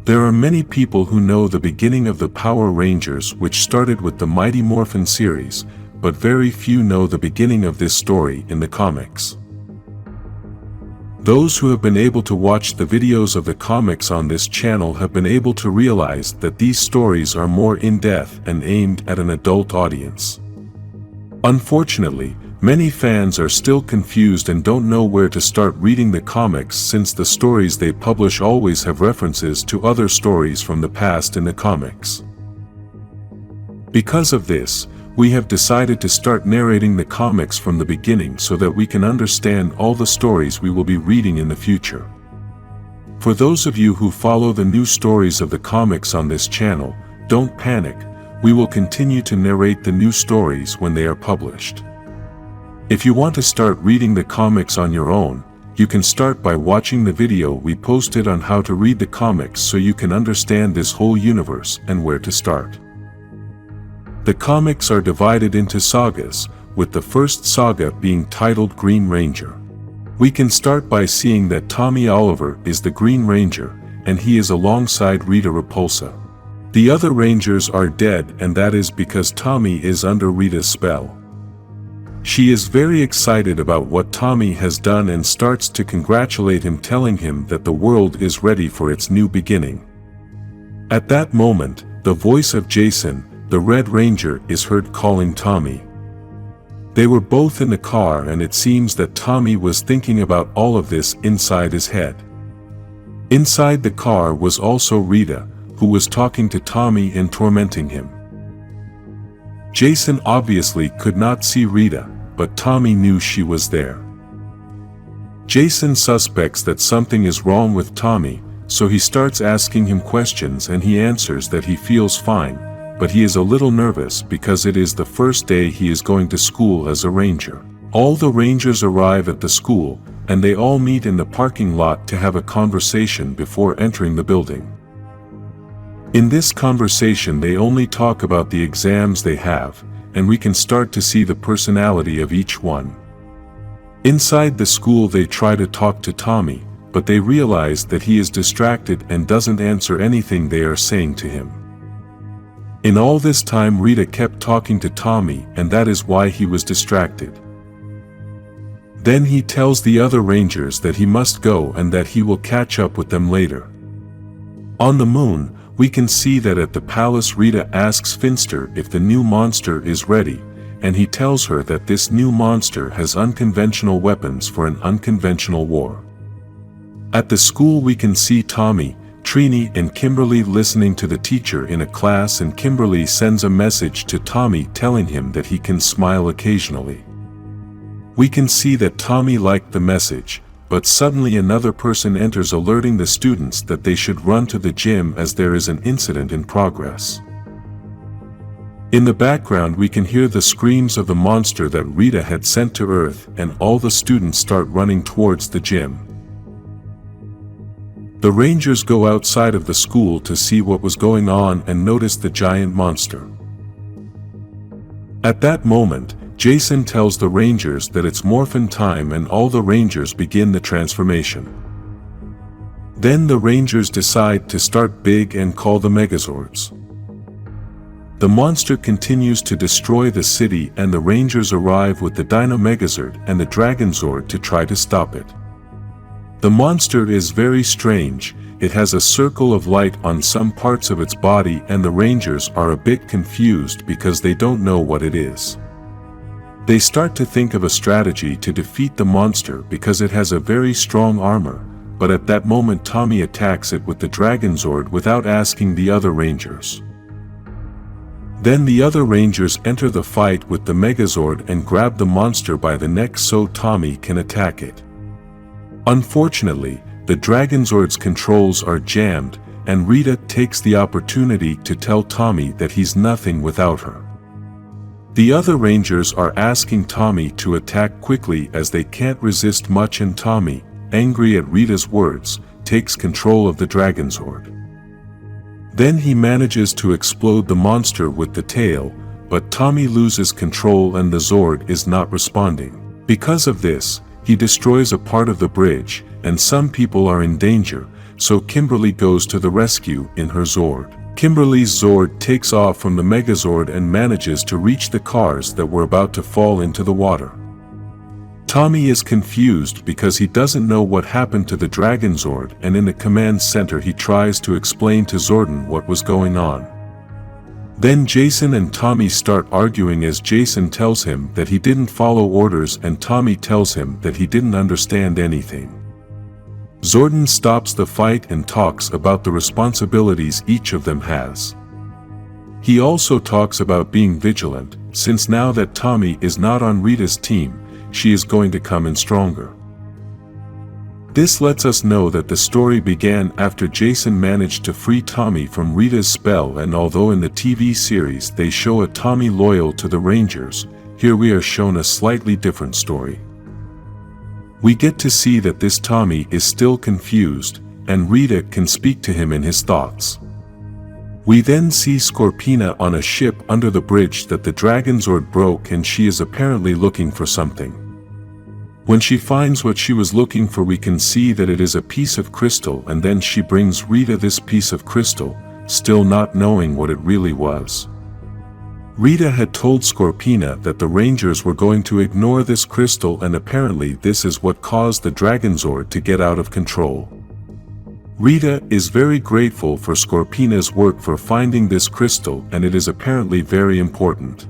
There are many people who know the beginning of the Power Rangers, which started with the Mighty Morphin series, but very few know the beginning of this story in the comics. Those who have been able to watch the videos of the comics on this channel have been able to realize that these stories are more in-depth and aimed at an adult audience. Unfortunately, many fans are still confused and don't know where to start reading the comics, since the stories they publish always have references to other stories from the past in the comics. Because of this, we have decided to start narrating the comics from the beginning so that we can understand all the stories we will be reading in the future. For those of you who follow the new stories of the comics on this channel, don't panic, we will continue to narrate the new stories when they are published. If you want to start reading the comics on your own, you can start by watching the video we posted on how to read the comics so you can understand this whole universe and where to start. The comics are divided into sagas, with the first saga being titled Green Ranger. We can start by seeing that Tommy Oliver is the Green Ranger, and he is alongside Rita Repulsa. The other Rangers are dead, and that is because Tommy is under Rita's spell. She is very excited about what Tommy has done and starts to congratulate him, telling him that the world is ready for its new beginning. At that moment, the voice of Jason, the Red Ranger, is heard calling Tommy. They were both in the car, and it seems that Tommy was thinking about all of this inside his head. Inside the car was also Rita, who was talking to Tommy and tormenting him. Jason obviously could not see Rita, but Tommy knew she was there. Jason suspects that something is wrong with Tommy, so he starts asking him questions, and he answers that he feels fine, but he is a little nervous because it is the first day he is going to school as a ranger. All the Rangers arrive at the school, and they all meet in the parking lot to have a conversation before entering the building. In this conversation they only talk about the exams they have, and we can start to see the personality of each one. Inside the school they try to talk to Tommy, but they realize that he is distracted and doesn't answer anything they are saying to him. In all this time Rita kept talking to Tommy, and that is why he was distracted. Then he tells the other Rangers that he must go and that he will catch up with them later. On the moon, we can see that at the palace Rita asks Finster if the new monster is ready, and he tells her that this new monster has unconventional weapons for an unconventional war. At the school we can see Tommy, Trini and Kimberly listening to the teacher in a class, and Kimberly sends a message to Tommy telling him that he can smile occasionally. We can see that Tommy liked the message, but suddenly another person enters alerting the students that they should run to the gym as there is an incident in progress. In the background we can hear the screams of the monster that Rita had sent to Earth, and all the students start running towards the gym. The Rangers go outside of the school to see what was going on and notice the giant monster. At that moment, Jason tells the Rangers that it's morphin time, and all the Rangers begin the transformation. Then the Rangers decide to start big and call the Megazords. The monster continues to destroy the city, and the Rangers arrive with the Dino Megazord and the Dragon Zord to try to stop it. The monster is very strange. It has a circle of light on some parts of its body, and the Rangers are a bit confused because they don't know what it is. They start to think of a strategy to defeat the monster because it has a very strong armor, but at that moment Tommy attacks it with the Dragon Zord without asking the other Rangers. Then the other Rangers enter the fight with the Megazord and grab the monster by the neck so Tommy can attack it. Unfortunately, the Dragon Zord's controls are jammed, and Rita takes the opportunity to tell Tommy that he's nothing without her. The other Rangers are asking Tommy to attack quickly as they can't resist much, and Tommy, angry at Rita's words, takes control of the Dragon Zord. Then he manages to explode the monster with the tail, but Tommy loses control and the Zord is not responding. Because of this, He destroys a part of the bridge, and some people are in danger, so Kimberly goes to the rescue in her Zord. Kimberly's Zord takes off from the Megazord and manages to reach the cars that were about to fall into the water. Tommy is confused because he doesn't know what happened to the Dragon Zord, and in the command center he tries to explain to Zordon what was going on. Then Jason and Tommy start arguing as Jason tells him that he didn't follow orders and Tommy tells him that he didn't understand anything. Zordon stops the fight and talks about the responsibilities each of them has. He also talks about being vigilant, since now that Tommy is not on Rita's team, she is going to come in stronger. This lets us know that the story began after Jason managed to free Tommy from Rita's spell, and although in the TV series they show a Tommy loyal to the Rangers, here we are shown a slightly different story. We get to see that this Tommy is still confused, and Rita can speak to him in his thoughts. We then see Scorpina on a ship under the bridge that the Dragon Zord broke, and she is apparently looking for something. When she finds what she was looking for, we can see that it is a piece of crystal, and then she brings Rita this piece of crystal, still not knowing what it really was. Rita had told Scorpina that the Rangers were going to ignore this crystal, and apparently this is what caused the Dragon Zord to get out of control. Rita is very grateful for Scorpina's work for finding this crystal, and it is apparently very important.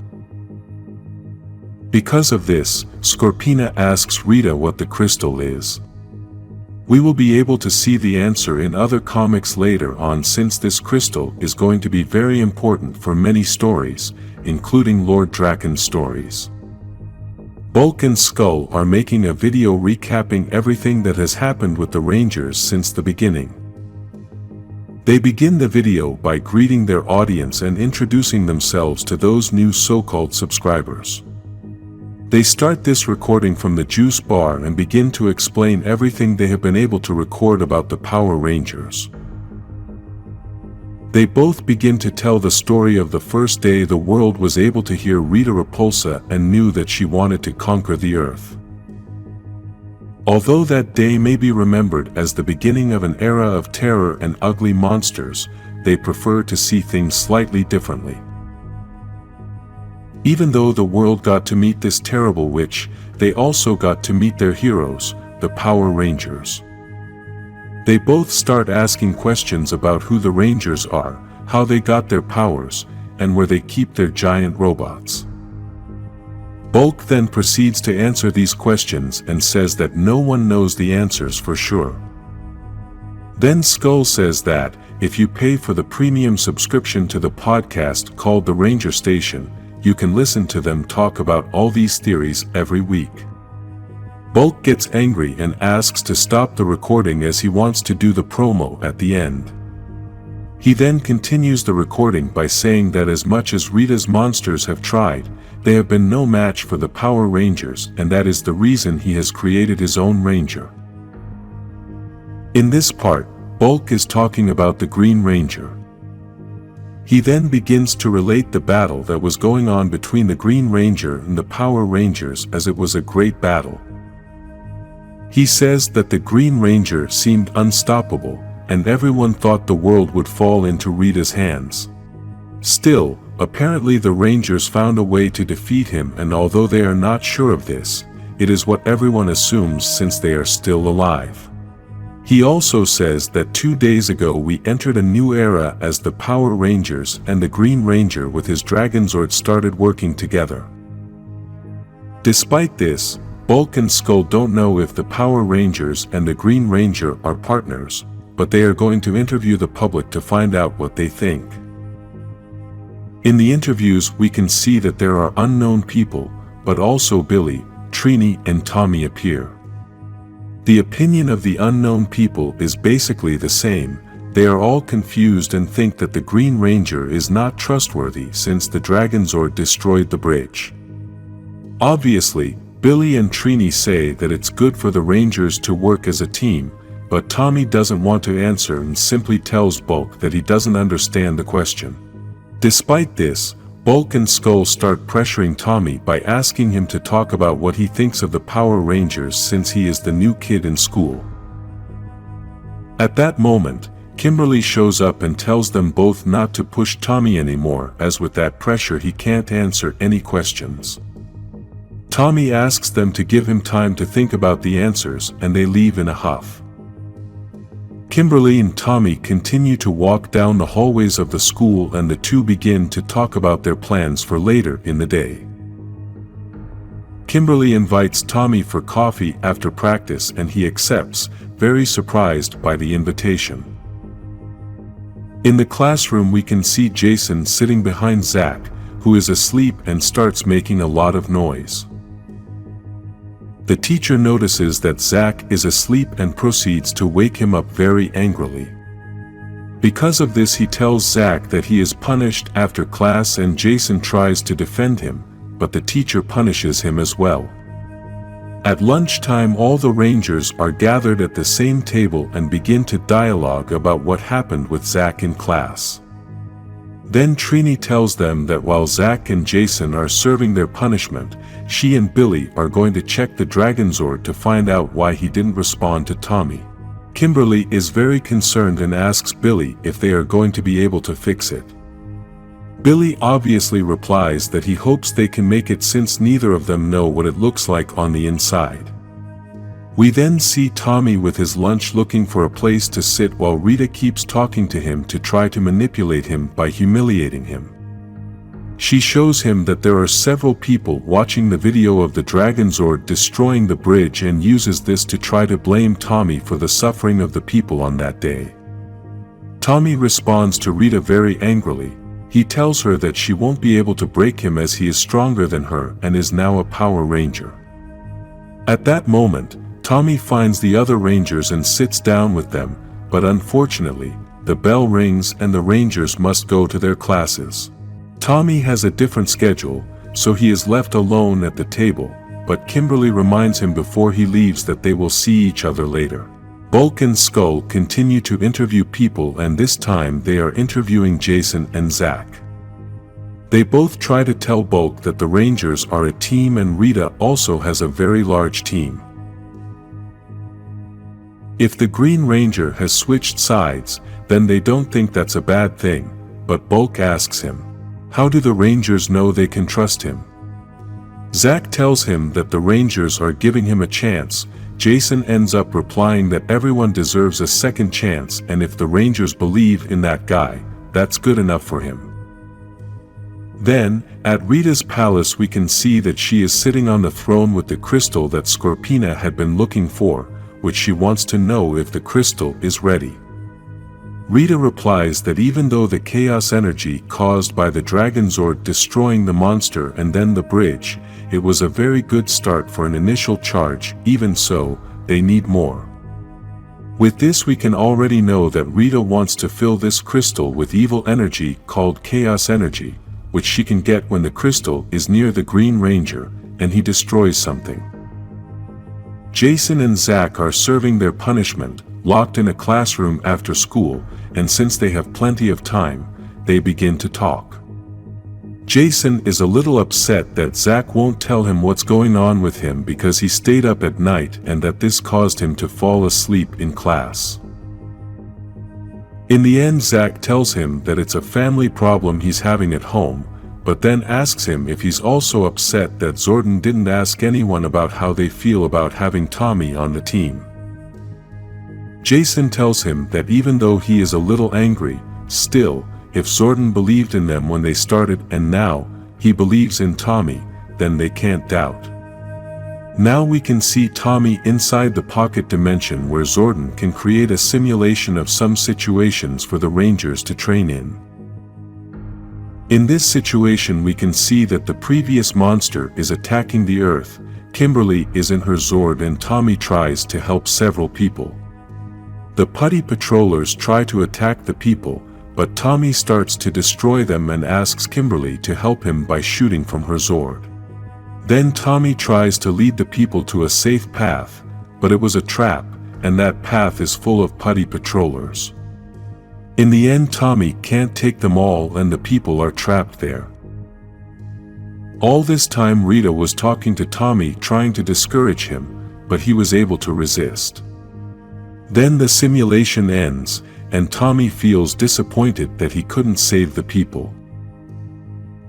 Because of this, Scorpina asks Rita what the crystal is. We will be able to see the answer in other comics later on, since this crystal is going to be very important for many stories, including Lord Drakkon's stories. Bulk and Skull are making a video recapping everything that has happened with the Rangers since the beginning. They begin the video by greeting their audience and introducing themselves to those new so-called subscribers. They start this recording from the juice bar and begin to explain everything they have been able to record about the Power Rangers. They both begin to tell the story of the first day the world was able to hear Rita Repulsa and knew that she wanted to conquer the Earth. Although that day may be remembered as the beginning of an era of terror and ugly monsters, they prefer to see things slightly differently. Even though the world got to meet this terrible witch, they also got to meet their heroes, the Power Rangers. They both start asking questions about who the Rangers are, how they got their powers, and where they keep their giant robots. Bulk then proceeds to answer these questions and says that no one knows the answers for sure. Then Skull says that, if you pay for the premium subscription to the podcast called The Ranger Station, you can listen to them talk about all these theories every week. Bulk gets angry and asks to stop the recording as he wants to do the promo at the end. He then continues the recording by saying that as much as Rita's monsters have tried, they have been no match for the Power Rangers, and that is the reason he has created his own Ranger. In this part, Bulk is talking about the Green Ranger. He then begins to relate the battle that was going on between the Green Ranger and the Power Rangers, as it was a great battle. He says that the Green Ranger seemed unstoppable, and everyone thought the world would fall into Rita's hands. Still, apparently the Rangers found a way to defeat him, and although they are not sure of this, it is what everyone assumes since they are still alive. He also says that 2 days ago we entered a new era as the Power Rangers and the Green Ranger with his Dragon Zord started working together. Despite this, Bulk and Skull don't know if the Power Rangers and the Green Ranger are partners, but they are going to interview the public to find out what they think. In the interviews we can see that there are unknown people, but also Billy, Trini and Tommy appear. The opinion of the unknown people is basically the same. They are all confused and think that the Green Ranger is not trustworthy since the Dragon Zord destroyed the bridge. Obviously, Billy and Trini say that it's good for the Rangers to work as a team, but Tommy doesn't want to answer and simply tells Bulk that he doesn't understand the question. Despite this, Bulk and Skull start pressuring Tommy by asking him to talk about what he thinks of the Power Rangers since he is the new kid in school. At that moment, Kimberly shows up and tells them both not to push Tommy anymore, as with that pressure he can't answer any questions. Tommy asks them to give him time to think about the answers, and they leave in a huff. Kimberly and Tommy continue to walk down the hallways of the school, and the two begin to talk about their plans for later in the day. Kimberly invites Tommy for coffee after practice, and he accepts, very surprised by the invitation. In the classroom we can see Jason sitting behind Zach, who is asleep and starts making a lot of noise. The teacher notices that Zach is asleep and proceeds to wake him up very angrily. Because of this, he tells Zach that he is punished after class, and Jason tries to defend him, but the teacher punishes him as well. At lunchtime, all the Rangers are gathered at the same table and begin to dialogue about what happened with Zach in class. Then Trini tells them that while Zach and Jason are serving their punishment, she and Billy are going to check the Dragonzord to find out why he didn't respond to Tommy. Kimberly is very concerned and asks Billy if they are going to be able to fix it. Billy obviously replies that he hopes they can make it since neither of them know what it looks like on the inside. We then see Tommy with his lunch looking for a place to sit while Rita keeps talking to him to try to manipulate him by humiliating him. She shows him that there are several people watching the video of the Dragonzord destroying the bridge and uses this to try to blame Tommy for the suffering of the people on that day. Tommy responds to Rita very angrily. He tells her that she won't be able to break him as he is stronger than her and is now a Power Ranger. At that moment, Tommy finds the other Rangers and sits down with them, but unfortunately, the bell rings and the Rangers must go to their classes. Tommy has a different schedule, so he is left alone at the table, but Kimberly reminds him before he leaves that they will see each other later. Bulk and Skull continue to interview people, and this time they are interviewing Jason and Zach. They both try to tell Bulk that the Rangers are a team and Rita also has a very large team. If the Green Ranger has switched sides, then they don't think that's a bad thing, but Bulk asks him, how do the Rangers know they can trust him? Zach tells him that the Rangers are giving him a chance. Jason ends up replying that everyone deserves a second chance, and if the Rangers believe in that guy, that's good enough for him. Then, at Rita's palace we can see that she is sitting on the throne with the crystal that Scorpina had been looking for, which she wants to know if the crystal is ready. Rita replies that even though the chaos energy caused by the Dragonzord destroying the monster and then the bridge, it was a very good start for an initial charge, even so, they need more. With this we can already know that Rita wants to fill this crystal with evil energy called chaos energy, which she can get when the crystal is near the Green Ranger, and he destroys something. Jason and Zach are serving their punishment, locked in a classroom after school, and since they have plenty of time, they begin to talk. Jason is a little upset that Zach won't tell him what's going on with him because he stayed up at night and that this caused him to fall asleep in class. In the end, Zach tells him that it's a family problem he's having at home, but then asks him if he's also upset that Zordon didn't ask anyone about how they feel about having Tommy on the team. Jason tells him that even though he is a little angry, still, if Zordon believed in them when they started and now he believes in Tommy, then they can't doubt. Now we can see Tommy inside the pocket dimension where Zordon can create a simulation of some situations for the Rangers to train in. In this situation we can see that the previous monster is attacking the Earth, Kimberly is in her Zord and Tommy tries to help several people. The putty patrollers try to attack the people, but Tommy starts to destroy them and asks Kimberly to help him by shooting from her Zord. Then Tommy tries to lead the people to a safe path, but it was a trap, and that path is full of putty patrollers. In the end Tommy can't take them all and the people are trapped there. All this time Rita was talking to Tommy, trying to discourage him, but he was able to resist. Then the simulation ends, and Tommy feels disappointed that he couldn't save the people.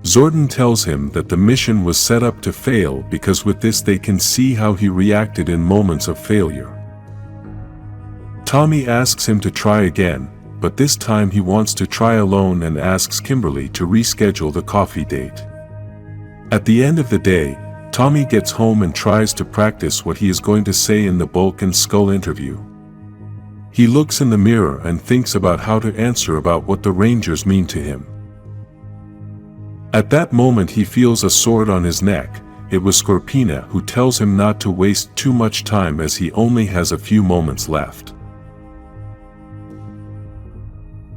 Zordon tells him that the mission was set up to fail because with this they can see how he reacted in moments of failure. Tommy asks him to try again, but this time he wants to try alone and asks Kimberly to reschedule the coffee date. At the end of the day, Tommy gets home and tries to practice what he is going to say in the Bulk and Skull interview. He looks in the mirror and thinks about how to answer about what the Rangers mean to him. At that moment he feels a sword on his neck. It was Scorpina who tells him not to waste too much time as he only has a few moments left.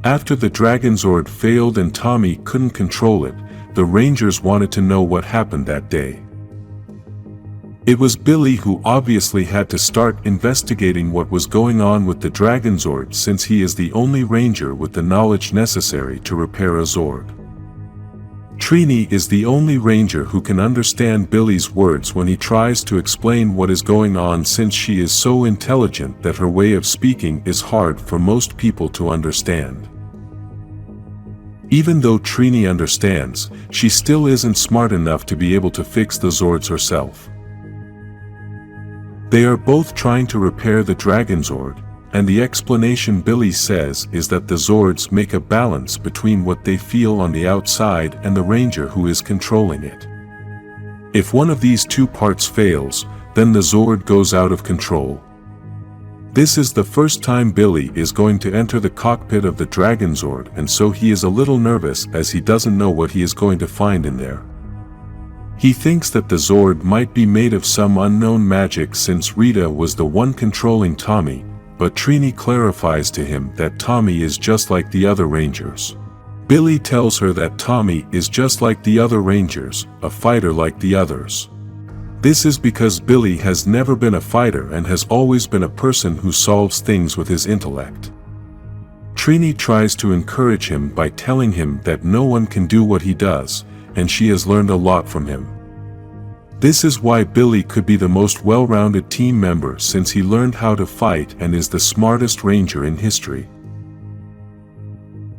After the Dragon Zord failed and Tommy couldn't control it, the Rangers wanted to know what happened that day. It was Billy who obviously had to start investigating what was going on with the Dragon Zord, since he is the only Ranger with the knowledge necessary to repair a Zord. Trini is the only Ranger who can understand Billy's words when he tries to explain what is going on, since she is so intelligent that her way of speaking is hard for most people to understand. Even though Trini understands, she still isn't smart enough to be able to fix the Zords herself. They are both trying to repair the Dragon Zord, and the explanation Billy says is that the Zords make a balance between what they feel on the outside and the Ranger who is controlling it. If one of these two parts fails, then the Zord goes out of control. This is the first time Billy is going to enter the cockpit of the Dragon Zord, and so he is a little nervous as he doesn't know what he is going to find in there. He thinks that the Zord might be made of some unknown magic, since Rita was the one controlling Tommy, but Trini clarifies to him that Tommy is just like the other Rangers. Billy tells her that Tommy is just like the other Rangers, a fighter like the others. This is because Billy has never been a fighter and has always been a person who solves things with his intellect. Trini tries to encourage him by telling him that no one can do what he does, and she has learned a lot from him. This is why Billy could be the most well-rounded team member, since he learned how to fight and is the smartest Ranger in history.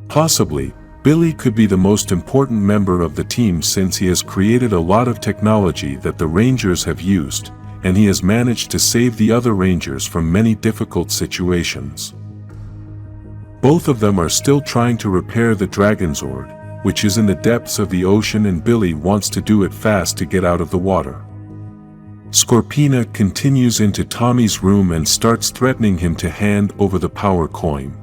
Possibly, Billy could be the most important member of the team, since he has created a lot of technology that the Rangers have used, and he has managed to save the other Rangers from many difficult situations. Both of them are still trying to repair the Dragon Zord, which is in the depths of the ocean, and Billy wants to do it fast to get out of the water. Scorpina continues into Tommy's room and starts threatening him to hand over the power coin.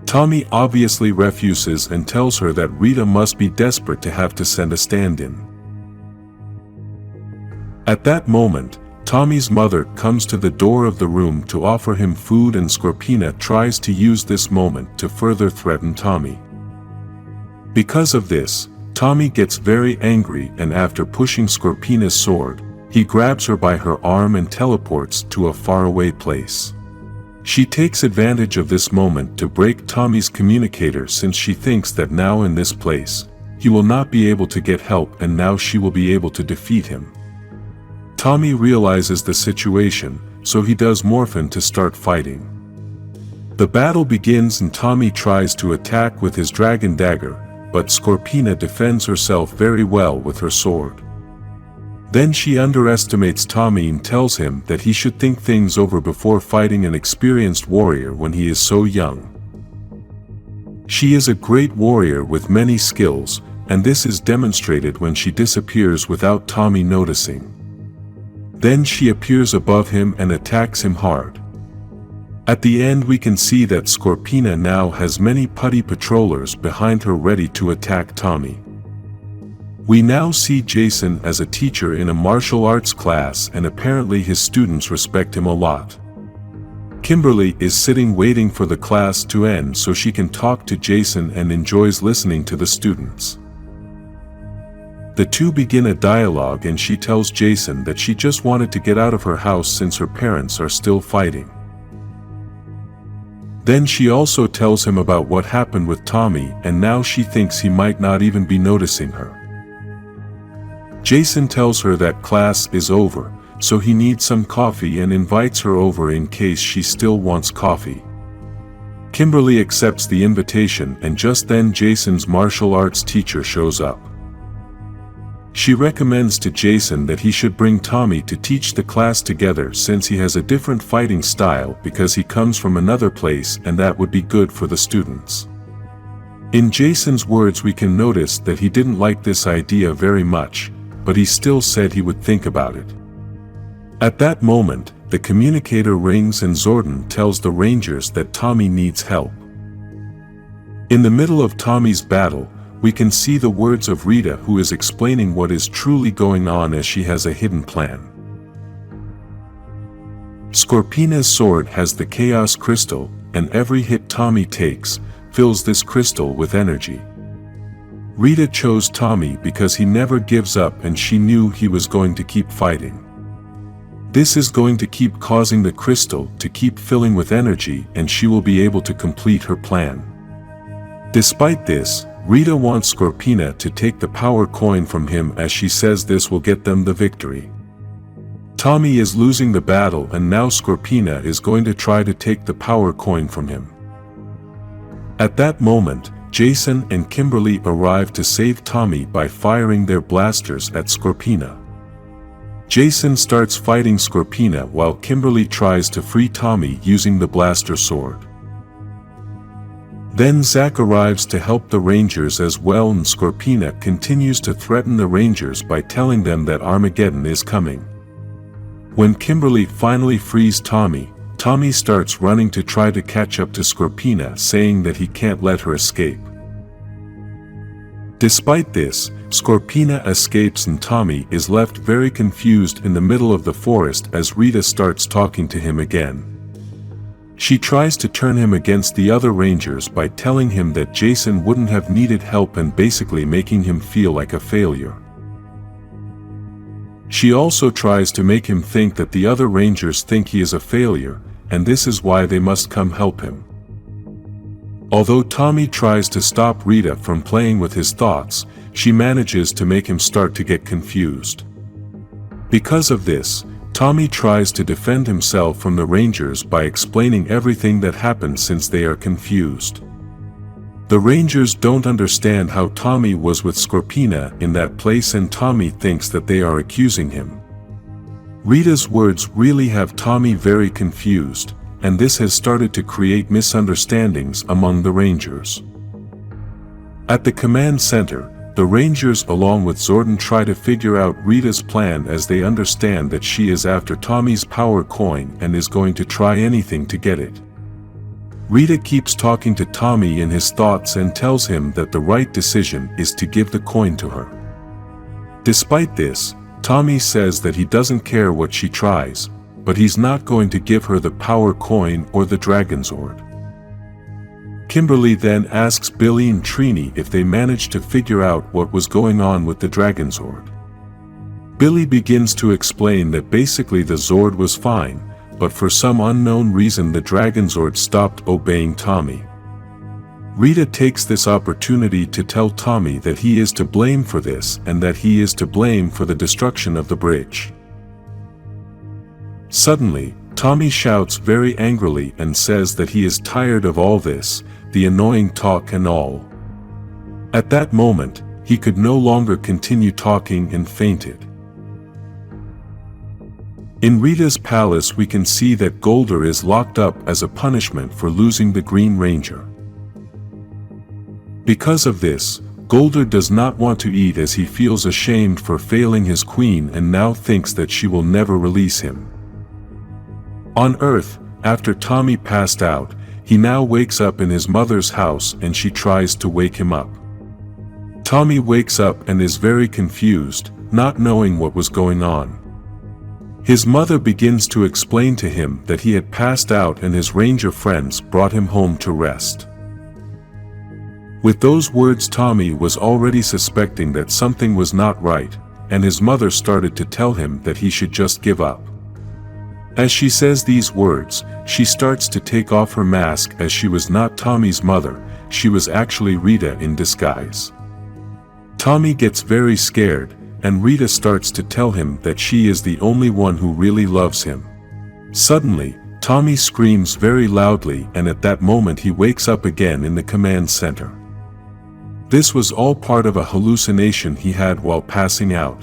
Tommy obviously refuses and tells her that Rita must be desperate to have to send a stand-in. At that moment, Tommy's mother comes to the door of the room to offer him food, and Scorpina tries to use this moment to further threaten Tommy. Because of this, Tommy gets very angry, and after pushing Scorpina's sword, he grabs her by her arm and teleports to a faraway place. She takes advantage of this moment to break Tommy's communicator, since she thinks that now in this place, he will not be able to get help, and now she will be able to defeat him. Tommy realizes the situation, so he does Morphin to start fighting. The battle begins and Tommy tries to attack with his dragon dagger, but Scorpina defends herself very well with her sword. Then she underestimates Tommy and tells him that he should think things over before fighting an experienced warrior when he is so young. She is a great warrior with many skills, and this is demonstrated when she disappears without Tommy noticing. Then she appears above him and attacks him hard. At the end we can see that Scorpina now has many putty patrollers behind her ready to attack Tommy. We now see Jason as a teacher in a martial arts class, and apparently his students respect him a lot. Kimberly is sitting waiting for the class to end so she can talk to Jason and enjoys listening to the students. The two begin a dialogue and she tells Jason that she just wanted to get out of her house since her parents are still fighting. Then she also tells him about what happened with Tommy, and now she thinks he might not even be noticing her. Jason tells her that class is over, so he needs some coffee and invites her over in case she still wants coffee. Kimberly accepts the invitation, and just then Jason's martial arts teacher shows up. She recommends to Jason that he should bring Tommy to teach the class together since he has a different fighting style because he comes from another place and that would be good for the students. In Jason's words we can notice that he didn't like this idea very much, but he still said he would think about it. At that moment, the communicator rings and Zordon tells the Rangers that Tommy needs help. In the middle of Tommy's battle, we can see the words of Rita, who is explaining what is truly going on as she has a hidden plan. Scorpina's sword has the Chaos Crystal, and every hit Tommy takes fills this crystal with energy. Rita chose Tommy because he never gives up and she knew he was going to keep fighting. This is going to keep causing the crystal to keep filling with energy and she will be able to complete her plan. Despite this, Rita wants Scorpina to take the power coin from him as she says this will get them the victory. Tommy is losing the battle and now Scorpina is going to try to take the power coin from him. At that moment, Jason and Kimberly arrive to save Tommy by firing their blasters at Scorpina. Jason starts fighting Scorpina while Kimberly tries to free Tommy using the blaster sword. Then Zack arrives to help the Rangers as well, and Scorpina continues to threaten the Rangers by telling them that Armageddon is coming. When Kimberly finally frees Tommy, Tommy starts running to try to catch up to Scorpina, saying that he can't let her escape. Despite this, Scorpina escapes and Tommy is left very confused in the middle of the forest as Rita starts talking to him again. She tries to turn him against the other Rangers by telling him that Jason wouldn't have needed help and basically making him feel like a failure. She also tries to make him think that the other Rangers think he is a failure, and this is why they must come help him. Although Tommy tries to stop Rita from playing with his thoughts, she manages to make him start to get confused. Because of this, Tommy tries to defend himself from the Rangers by explaining everything that happened since they are confused. The Rangers don't understand how Tommy was with Scorpina in that place and Tommy thinks that they are accusing him. Rita's words really have Tommy very confused, and this has started to create misunderstandings among the Rangers. At the command center, the Rangers along with Zordon try to figure out Rita's plan as they understand that she is after Tommy's power coin and is going to try anything to get it. Rita keeps talking to Tommy in his thoughts and tells him that the right decision is to give the coin to her. Despite this, Tommy says that he doesn't care what she tries, but he's not going to give her the power coin or the Dragon Zord. Kimberly then asks Billy and Trini if they managed to figure out what was going on with the Dragon Zord. Billy begins to explain that basically the Zord was fine, but for some unknown reason the Dragon Zord stopped obeying Tommy. Rita takes this opportunity to tell Tommy that he is to blame for this and that he is to blame for the destruction of the bridge. Suddenly, Tommy shouts very angrily and says that he is tired of all this, the annoying talk and all. At that moment, he could no longer continue talking and fainted. In Rita's palace we can see that Golder is locked up as a punishment for losing the Green Ranger. Because of this, Golder does not want to eat as he feels ashamed for failing his queen and now thinks that she will never release him. On Earth, after Tommy passed out, he now wakes up in his mother's house and she tries to wake him up. Tommy wakes up and is very confused, not knowing what was going on. His mother begins to explain to him that he had passed out and his Ranger friends brought him home to rest. With those words Tommy was already suspecting that something was not right, and his mother started to tell him that he should just give up. As she says these words, she starts to take off her mask as she was not Tommy's mother, she was actually Rita in disguise. Tommy gets very scared, and Rita starts to tell him that she is the only one who really loves him. Suddenly, Tommy screams very loudly, and at that moment he wakes up again in the command center. This was all part of a hallucination he had while passing out.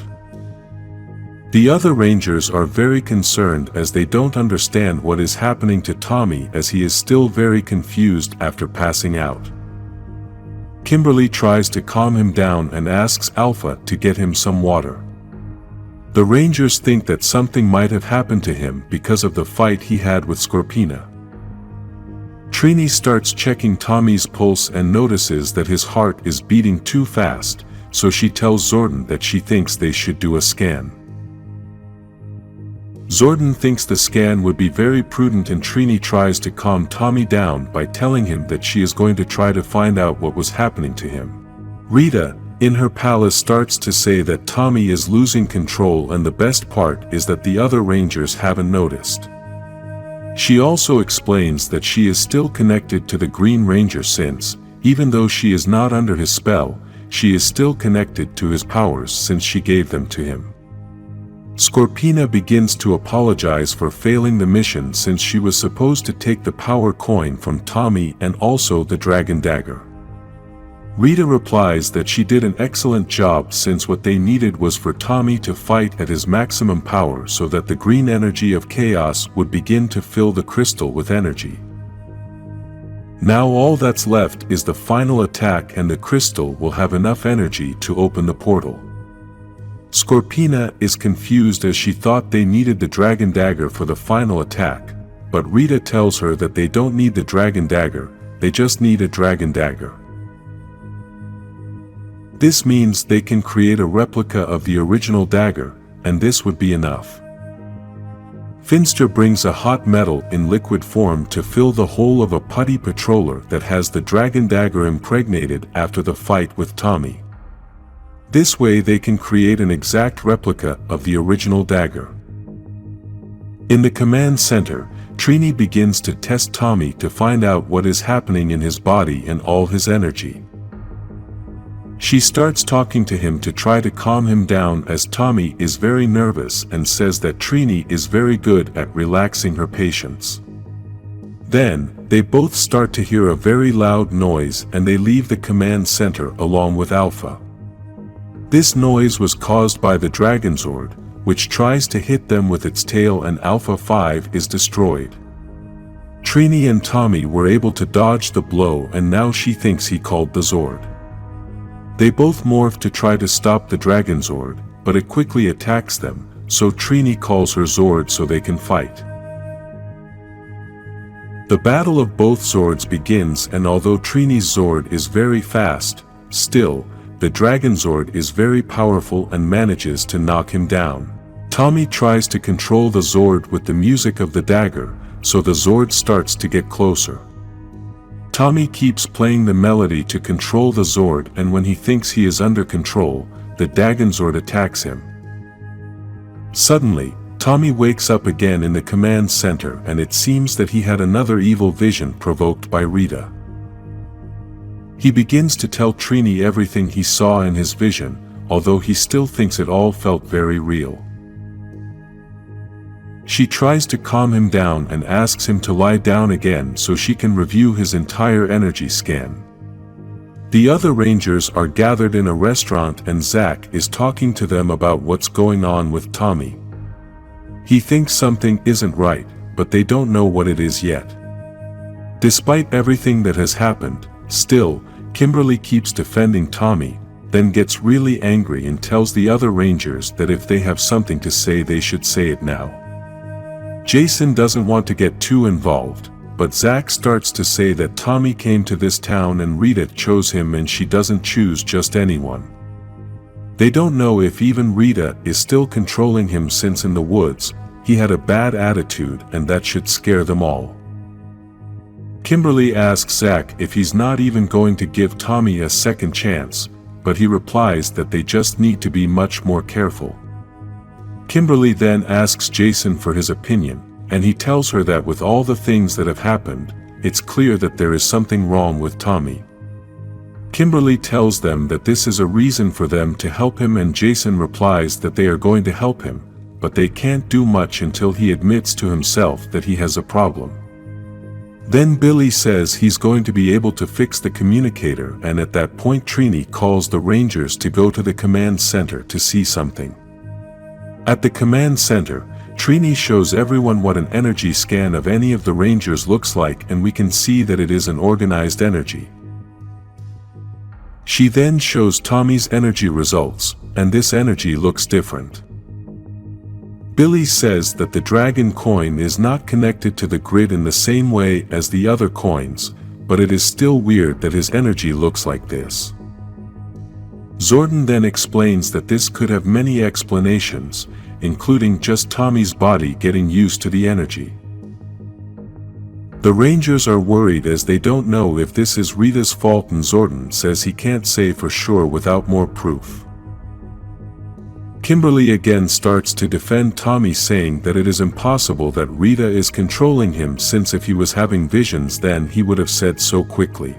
The other Rangers are very concerned as they don't understand what is happening to Tommy, as he is still very confused after passing out. Kimberly tries to calm him down and asks Alpha to get him some water. The Rangers think that something might have happened to him because of the fight he had with Scorpina. Trini starts checking Tommy's pulse and notices that his heart is beating too fast, so she tells Zordon that she thinks they should do a scan. Zordon thinks the scan would be very prudent, and Trini tries to calm Tommy down by telling him that she is going to try to find out what was happening to him. Rita, in her palace, starts to say that Tommy is losing control, and the best part is that the other Rangers haven't noticed. She also explains that she is still connected to the Green Ranger since, even though she is not under his spell, she is still connected to his powers since she gave them to him. Scorpina begins to apologize for failing the mission since she was supposed to take the power coin from Tommy and also the dragon dagger. Rita replies that she did an excellent job since what they needed was for Tommy to fight at his maximum power so that the green energy of chaos would begin to fill the crystal with energy. Now all that's left is the final attack, and the crystal will have enough energy to open the portal. Scorpina is confused as she thought they needed the dragon dagger for the final attack, but Rita tells her that they don't need the dragon dagger, they just need a dragon dagger. This means they can create a replica of the original dagger, and this would be enough. Finster brings a hot metal in liquid form to fill the hole of a putty patroller that has the dragon dagger impregnated after the fight with Tommy. This way they can create an exact replica of the original dagger. In the command center, Trini begins to test Tommy to find out what is happening in his body and all his energy. She starts talking to him to try to calm him down as Tommy is very nervous and says that Trini is very good at relaxing her patients. Then, they both start to hear a very loud noise and they leave the command center along with Alpha. This noise was caused by the Dragonzord, which tries to hit them with its tail, and Alpha 5 is destroyed. Trini and Tommy were able to dodge the blow, and now she thinks he called the Zord. They both morph to try to stop the Dragonzord, but it quickly attacks them, so Trini calls her Zord so they can fight. The battle of both Zords begins, and although Trini's Zord is very fast, still, the Dragonzord is very powerful and manages to knock him down. Tommy tries to control the Zord with the music of the dagger, so the Zord starts to get closer. Tommy keeps playing the melody to control the Zord, and when he thinks he is under control, the Dragonzord attacks him. Suddenly, Tommy wakes up again in the command center, and it seems that he had another evil vision provoked by Rita. He begins to tell Trini everything he saw in his vision, although he still thinks it all felt very real. She tries to calm him down and asks him to lie down again so she can review his entire energy scan. The other Rangers are gathered in a restaurant and Zack is talking to them about what's going on with Tommy. He thinks something isn't right, but they don't know what it is yet. Despite everything that has happened, still, Kimberly keeps defending Tommy, then gets really angry and tells the other Rangers that if they have something to say they should say it now. Jason doesn't want to get too involved, but Zack starts to say that Tommy came to this town and Rita chose him and she doesn't choose just anyone. They don't know if even Rita is still controlling him since in the woods, he had a bad attitude and that should scare them all. Kimberly asks Zack if he's not even going to give Tommy a second chance, but he replies that they just need to be much more careful. Kimberly then asks Jason for his opinion, and he tells her that with all the things that have happened, it's clear that there is something wrong with Tommy. Kimberly tells them that this is a reason for them to help him, and Jason replies that they are going to help him, but they can't do much until he admits to himself that he has a problem. Then Billy says he's going to be able to fix the communicator, and at that point Trini calls the Rangers to go to the command center to see something. At the command center, Trini shows everyone what an energy scan of any of the Rangers looks like, and we can see that it is an organized energy. She then shows Tommy's energy results, and this energy looks different. Billy says that the dragon coin is not connected to the grid in the same way as the other coins, but it is still weird that his energy looks like this. Zordon then explains that this could have many explanations, including just Tommy's body getting used to the energy. The Rangers are worried as they don't know if this is Rita's fault, and Zordon says he can't say for sure without more proof. Kimberly again starts to defend Tommy, saying that it is impossible that Rita is controlling him, since if he was having visions then he would have said so quickly.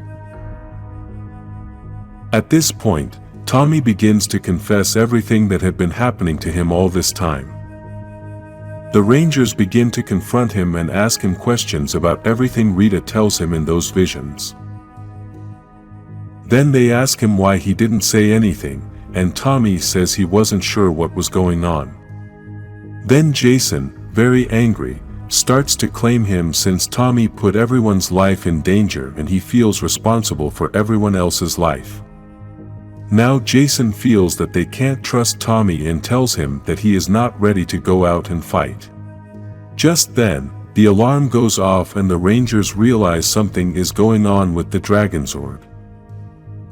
At this point, Tommy begins to confess everything that had been happening to him all this time. The Rangers begin to confront him and ask him questions about everything Rita tells him in those visions. Then they ask him why he didn't say anything, and Tommy says he wasn't sure what was going on. Then Jason, very angry, starts to claim him since Tommy put everyone's life in danger and he feels responsible for everyone else's life. Now Jason feels that they can't trust Tommy and tells him that he is not ready to go out and fight. Just then, the alarm goes off and the Rangers realize something is going on with the Dragon Zord.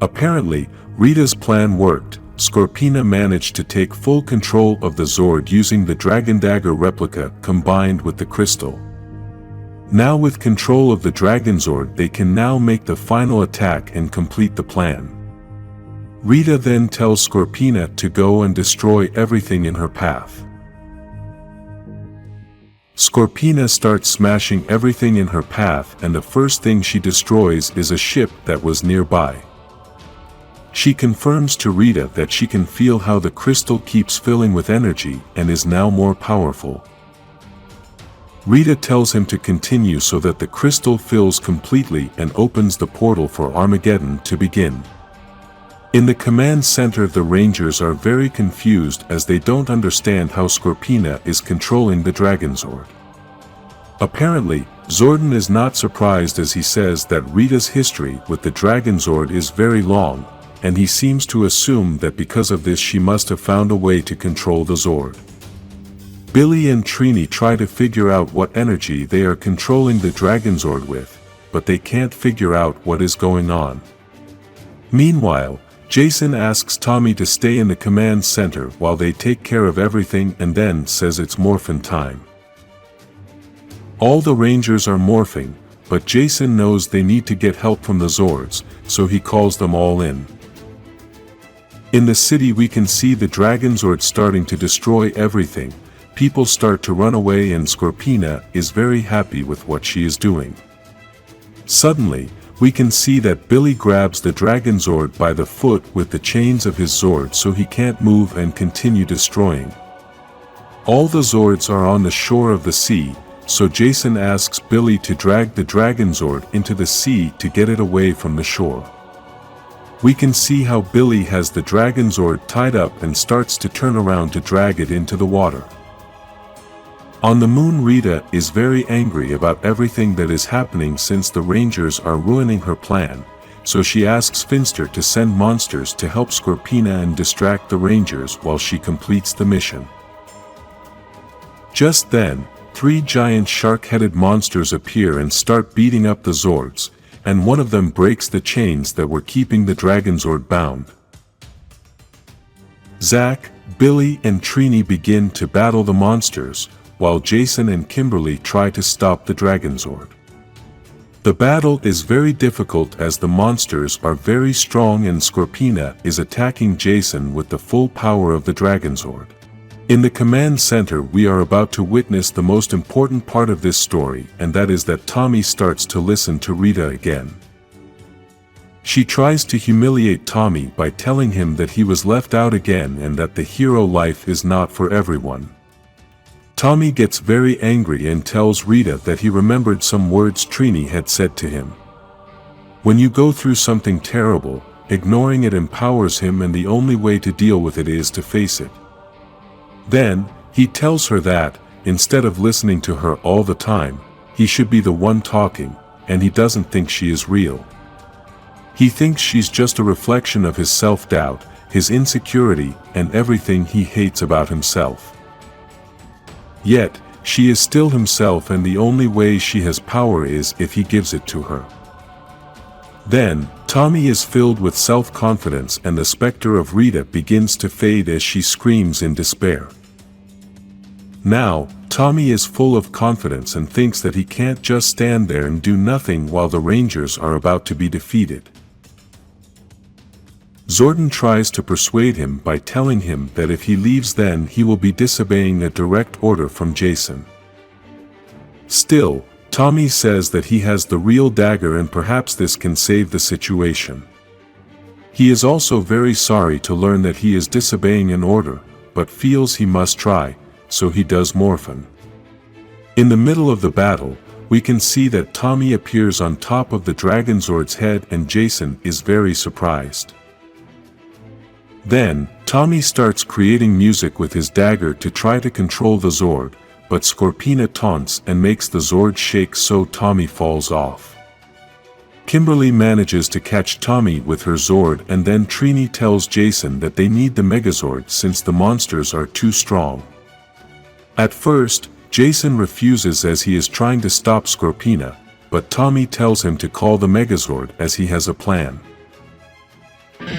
Apparently, Rita's plan worked. Scorpina managed to take full control of the Zord using the Dragon Dagger replica combined with the crystal. Now with control of the Dragon Zord, they can now make the final attack and complete the plan. Rita then tells Scorpina to go and destroy everything in her path. Scorpina starts smashing everything in her path, and the first thing she destroys is a ship that was nearby. She confirms to Rita that she can feel how the crystal keeps filling with energy and is now more powerful. Rita tells him to continue so that the crystal fills completely and opens the portal for Armageddon to begin. In the command center, the Rangers are very confused as they don't understand how Scorpina is controlling the Dragon Zord. Apparently, Zordon is not surprised as he says that Rita's history with the Dragon Zord is very long, and he seems to assume that because of this she must have found a way to control the Zord. Billy and Trini try to figure out what energy they are controlling the Dragon Zord with, but they can't figure out what is going on. Meanwhile, Jason asks Tommy to stay in the command center while they take care of everything and then says it's morphin time. All the Rangers are morphing, but Jason knows they need to get help from the Zords, so he calls them all in. In the city we can see the Dragon Zord starting to destroy everything. People start to run away and Scorpina is very happy with what she is doing. Suddenly, we can see that Billy grabs the Dragon Zord by the foot with the chains of his Zord so he can't move and continue destroying. All the Zords are on the shore of the sea, so Jason asks Billy to drag the Dragon Zord into the sea to get it away from the shore. We can see how Billy has the Dragon Zord tied up and starts to turn around to drag it into the water. On the moon, Rita is very angry about everything that is happening since the Rangers are ruining her plan, so she asks Finster to send monsters to help Scorpina and distract the Rangers while she completes the mission. Just then, 3 giant shark-headed monsters appear and start beating up the Zords, and one of them breaks the chains that were keeping the Dragon Zord bound. Zack, Billy and Trini begin to battle the monsters, while Jason and Kimberly try to stop the Dragon Zord. The battle is very difficult as the monsters are very strong and Scorpina is attacking Jason with the full power of the Dragon Zord. In the command center we are about to witness the most important part of this story, and that is that Tommy starts to listen to Rita again. She tries to humiliate Tommy by telling him that he was left out again and that the hero life is not for everyone. Tommy gets very angry and tells Rita that he remembered some words Trini had said to him. When you go through something terrible, ignoring it empowers him, and the only way to deal with it is to face it. Then, he tells her that, instead of listening to her all the time, he should be the one talking, and he doesn't think she is real. He thinks she's just a reflection of his self-doubt, his insecurity, and everything he hates about himself. Yet, she is still himself, and the only way she has power is if he gives it to her. Then, Tommy is filled with self-confidence, and the specter of Rita begins to fade as she screams in despair. Now, Tommy is full of confidence and thinks that he can't just stand there and do nothing while the Rangers are about to be defeated. Zordon tries to persuade him by telling him that if he leaves, then he will be disobeying a direct order from Jason. Still, Tommy says that he has the real dagger and perhaps this can save the situation. He is also very sorry to learn that he is disobeying an order, but feels he must try, so he does Morphin. In the middle of the battle, we can see that Tommy appears on top of the Dragonzord's head and Jason is very surprised. Then, Tommy starts creating music with his dagger to try to control the Zord, but Scorpina taunts and makes the Zord shake, so Tommy falls off. Kimberly manages to catch Tommy with her Zord, and then Trini tells Jason that they need the Megazord since the monsters are too strong. At first, Jason refuses as he is trying to stop Scorpina, but Tommy tells him to call the Megazord as he has a plan.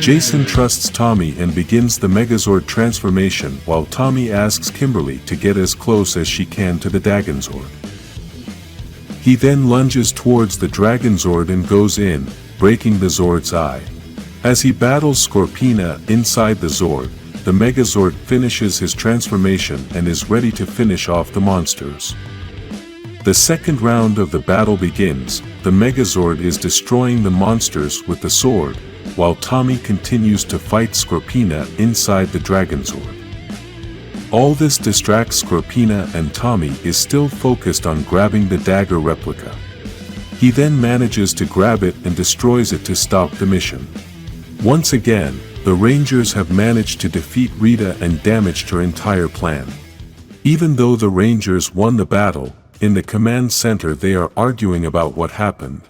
Jason trusts Tommy and begins the Megazord transformation while Tommy asks Kimberly to get as close as she can to the Dragonzord. He then lunges towards the Dragonzord and goes in, breaking the Zord's eye. As he battles Scorpina inside the Zord, the Megazord finishes his transformation and is ready to finish off the monsters. The second round of the battle begins. The Megazord is destroying the monsters with the sword, while Tommy continues to fight Scorpina inside the Dragonzord. All this distracts Scorpina, and Tommy is still focused on grabbing the dagger replica. He then manages to grab it and destroys it to stop the mission. Once again, the Rangers have managed to defeat Rita and damaged her entire plan. Even though the Rangers won the battle, in the command center they are arguing about what happened.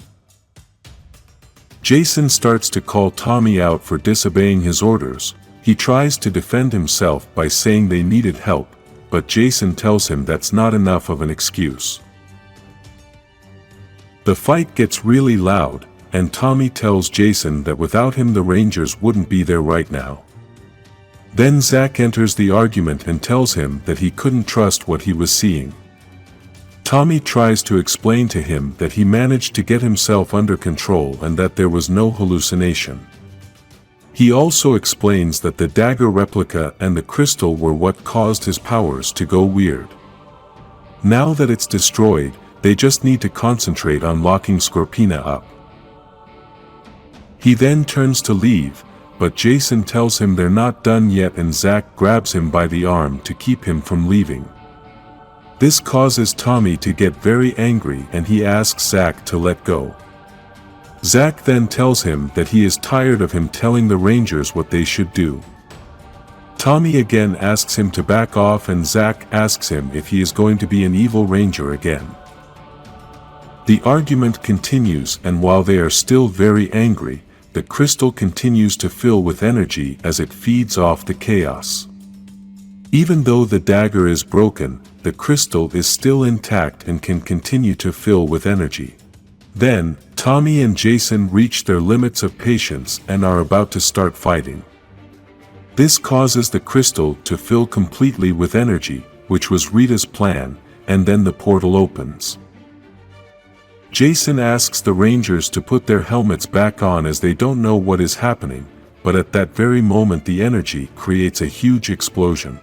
Jason starts to call Tommy out for disobeying his orders. He tries to defend himself by saying they needed help, but Jason tells him that's not enough of an excuse. The fight gets really loud, and Tommy tells Jason that without him the Rangers wouldn't be there right now. Then Zack enters the argument and tells him that he couldn't trust what he was seeing. Tommy tries to explain to him that he managed to get himself under control and that there was no hallucination. He also explains that the dagger replica and the crystal were what caused his powers to go weird. Now that it's destroyed, they just need to concentrate on locking Scorpina up. He then turns to leave, but Jason tells him they're not done yet, and Zack grabs him by the arm to keep him from leaving. This causes Tommy to get very angry and he asks Zack to let go. Zack then tells him that he is tired of him telling the Rangers what they should do. Tommy again asks him to back off, and Zack asks him if he is going to be an evil Ranger again. The argument continues, and while they are still very angry, the crystal continues to fill with energy as it feeds off the chaos. Even though the dagger is broken, the crystal is still intact and can continue to fill with energy. Then, Tommy and Jason reach their limits of patience and are about to start fighting. This causes the crystal to fill completely with energy, which was Rita's plan, and then the portal opens. Jason asks the Rangers to put their helmets back on as they don't know what is happening, but at that very moment the energy creates a huge explosion.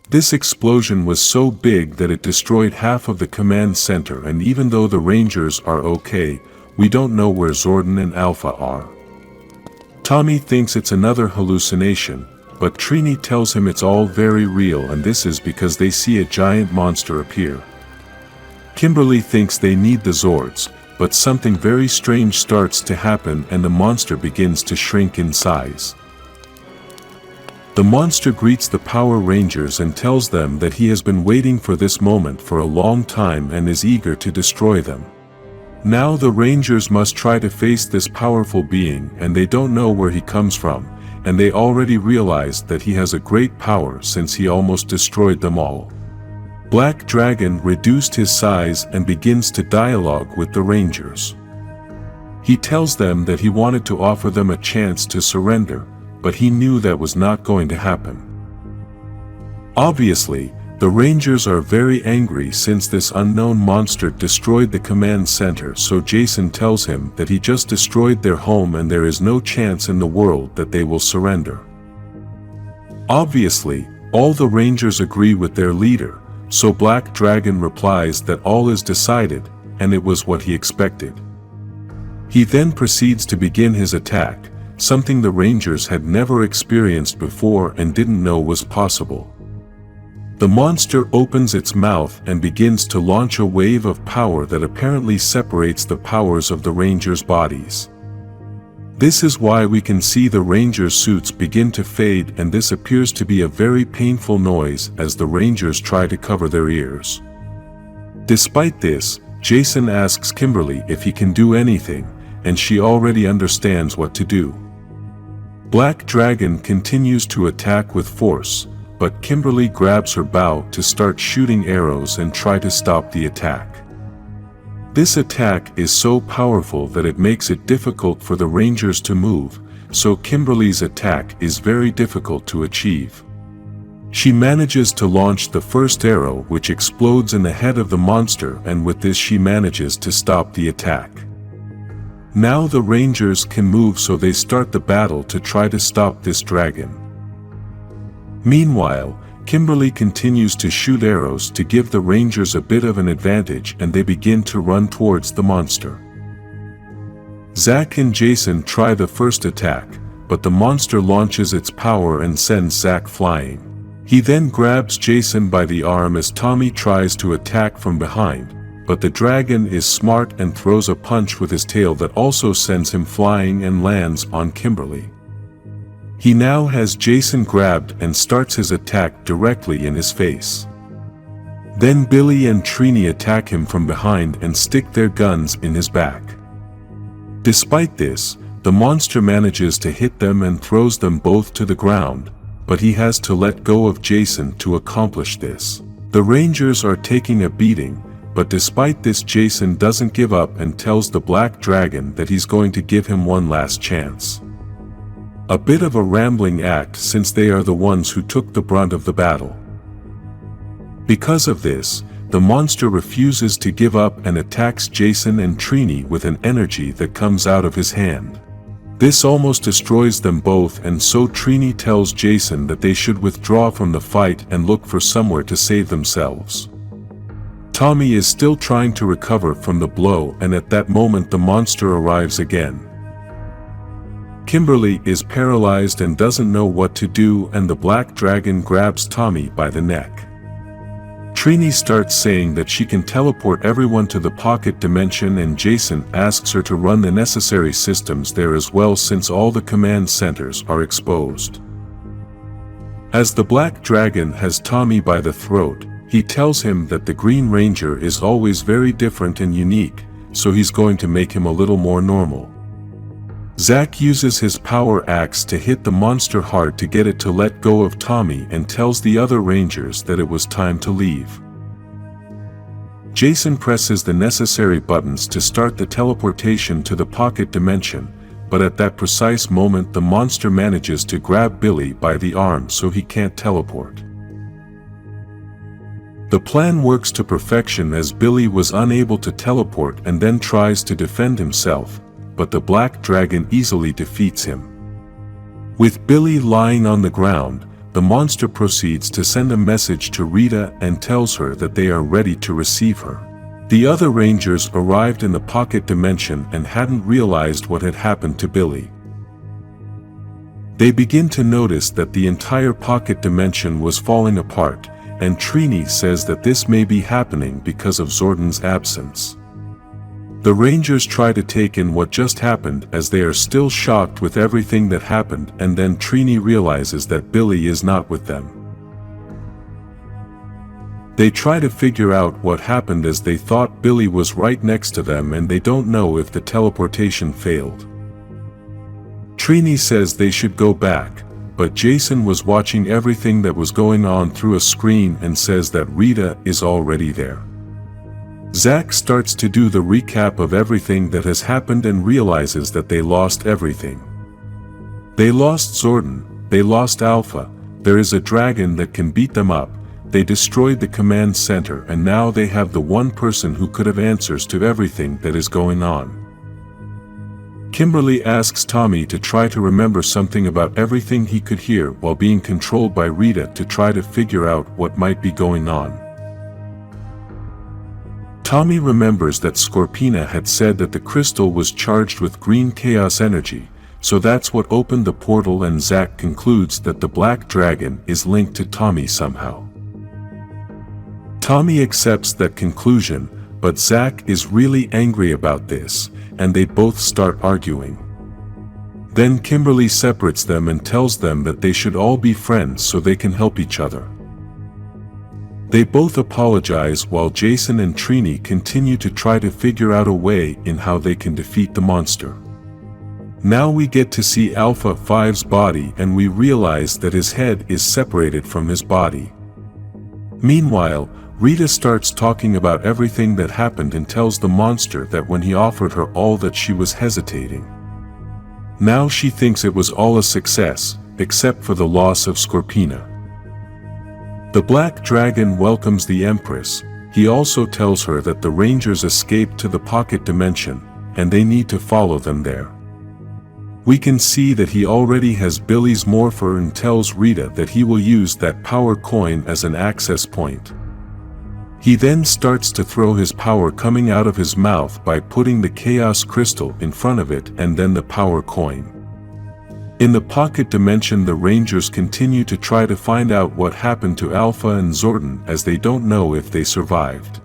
This explosion was so big that it destroyed half of the command center, and even though the Rangers are okay, we don't know where Zordon and Alpha are. Tommy thinks it's another hallucination, but Trini tells him it's all very real, and this is because they see a giant monster appear. Kimberly thinks they need the Zords, but something very strange starts to happen and the monster begins to shrink in size. The monster greets the Power Rangers and tells them that he has been waiting for this moment for a long time and is eager to destroy them. Now the Rangers must try to face this powerful being, and they don't know where he comes from, and they already realized that he has a great power since he almost destroyed them all. Black Dragon reduced his size and begins to dialogue with the Rangers. He tells them that he wanted to offer them a chance to surrender, but he knew that was not going to happen. Obviously, the Rangers are very angry since this unknown monster destroyed the command center, so Jason tells him that he just destroyed their home and there is no chance in the world that they will surrender. Obviously, all the Rangers agree with their leader, so Black Dragon replies that all is decided, and it was what he expected. He then proceeds to begin his attack, something the Rangers had never experienced before and didn't know was possible. The monster opens its mouth and begins to launch a wave of power that apparently separates the powers of the Rangers' bodies. This is why we can see the Rangers' suits begin to fade, and this appears to be a very painful noise as the Rangers try to cover their ears. Despite this, Jason asks Kimberly if he can do anything, and she already understands what to do. Black Dragon continues to attack with force, but Kimberly grabs her bow to start shooting arrows and try to stop the attack. This attack is so powerful that it makes it difficult for the Rangers to move, so Kimberly's attack is very difficult to achieve. She manages to launch the first arrow, which explodes in the head of the monster, and with this she manages to stop the attack. Now the Rangers can move, so they start the battle to try to stop this dragon. Meanwhile, Kimberly continues to shoot arrows to give the Rangers a bit of an advantage, and they begin to run towards the monster. Zack and Jason try the first attack, but the monster launches its power and sends Zack flying. He then grabs Jason by the arm as Tommy tries to attack from behind, but the dragon is smart and throws a punch with his tail that also sends him flying and lands on Kimberly. He now has Jason grabbed and starts his attack directly in his face. Then Billy and Trini attack him from behind and stick their guns in his back. Despite this, the monster manages to hit them and throws them both to the ground, but he has to let go of Jason to accomplish this. The Rangers are taking a beating, but despite this Jason doesn't give up and tells the Black Dragon that he's going to give him one last chance. A bit of a rambling act since they are the ones who took the brunt of the battle. Because of this, the monster refuses to give up and attacks Jason and Trini with an energy that comes out of his hand. This almost destroys them both, and so Trini tells Jason that they should withdraw from the fight and look for somewhere to save themselves. Tommy is still trying to recover from the blow, and at that moment the monster arrives again. Kimberly is paralyzed and doesn't know what to do, and the Black Dragon grabs Tommy by the neck. Trini starts saying that she can teleport everyone to the pocket dimension, and Jason asks her to run the necessary systems there as well since all the command centers are exposed. As the Black Dragon has Tommy by the throat, he tells him that the Green Ranger is always very different and unique, so he's going to make him a little more normal. Zack uses his power axe to hit the monster hard to get it to let go of Tommy and tells the other Rangers that it was time to leave. Jason presses the necessary buttons to start the teleportation to the pocket dimension, but at that precise moment the monster manages to grab Billy by the arm so he can't teleport. The plan works to perfection as Billy was unable to teleport and then tries to defend himself, but the Black Dragon easily defeats him. With Billy lying on the ground, the monster proceeds to send a message to Rita and tells her that they are ready to receive her. The other Rangers arrived in the pocket dimension and hadn't realized what had happened to Billy. They begin to notice that the entire pocket dimension was falling apart, and Trini says that this may be happening because of Zordon's absence. The Rangers try to take in what just happened as they are still shocked with everything that happened, and then Trini realizes that Billy is not with them. They try to figure out what happened as they thought Billy was right next to them, and they don't know if the teleportation failed. Trini says they should go back, but Jason was watching everything that was going on through a screen and says that Rita is already there. Zack starts to do the recap of everything that has happened and realizes that they lost everything. They lost Zordon, they lost Alpha, there is a dragon that can beat them up, they destroyed the command center, and now they have the one person who could have answers to everything that is going on. Kimberly asks Tommy to try to remember something about everything he could hear while being controlled by Rita to try to figure out what might be going on. Tommy remembers that Scorpina had said that the crystal was charged with green chaos energy, so that's what opened the portal, and Zack concludes that the black dragon is linked to Tommy somehow. Tommy accepts that conclusion, but Zack is really angry about this, and they both start arguing. Then Kimberly separates them and tells them that they should all be friends so they can help each other. They both apologize while Jason and Trini continue to try to figure out a way in how they can defeat the monster. Now we get to see Alpha 5's body, and we realize that his head is separated from his body. Meanwhile, Rita starts talking about everything that happened and tells the monster that when he offered her all that she was hesitating. Now she thinks it was all a success, except for the loss of Scorpina. The Black Dragon welcomes the Empress. He also tells her that the Rangers escaped to the pocket dimension, and they need to follow them there. We can see that he already has Billy's morpher and tells Rita that he will use that power coin as an access point. He then starts to throw his power coming out of his mouth by putting the chaos crystal in front of it and then the power coin. In the pocket dimension, the Rangers continue to try to find out what happened to Alpha and Zordon, as they don't know if they survived.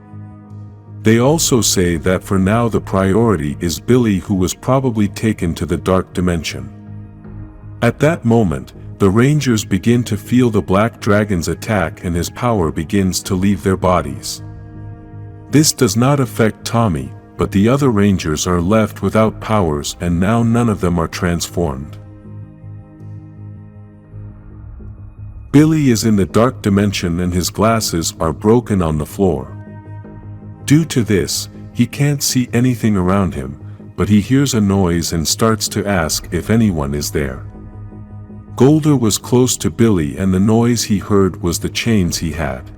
They also say that for now the priority is Billy, who was probably taken to the dark dimension. At that moment, the Rangers begin to feel the Black Dragon's attack and his power begins to leave their bodies. This does not affect Tommy, but the other Rangers are left without powers, and now none of them are transformed. Billy is in the dark dimension and his glasses are broken on the floor. Due to this, he can't see anything around him, but he hears a noise and starts to ask if anyone is there. Golder was close to Billy and the noise he heard was the chains he had.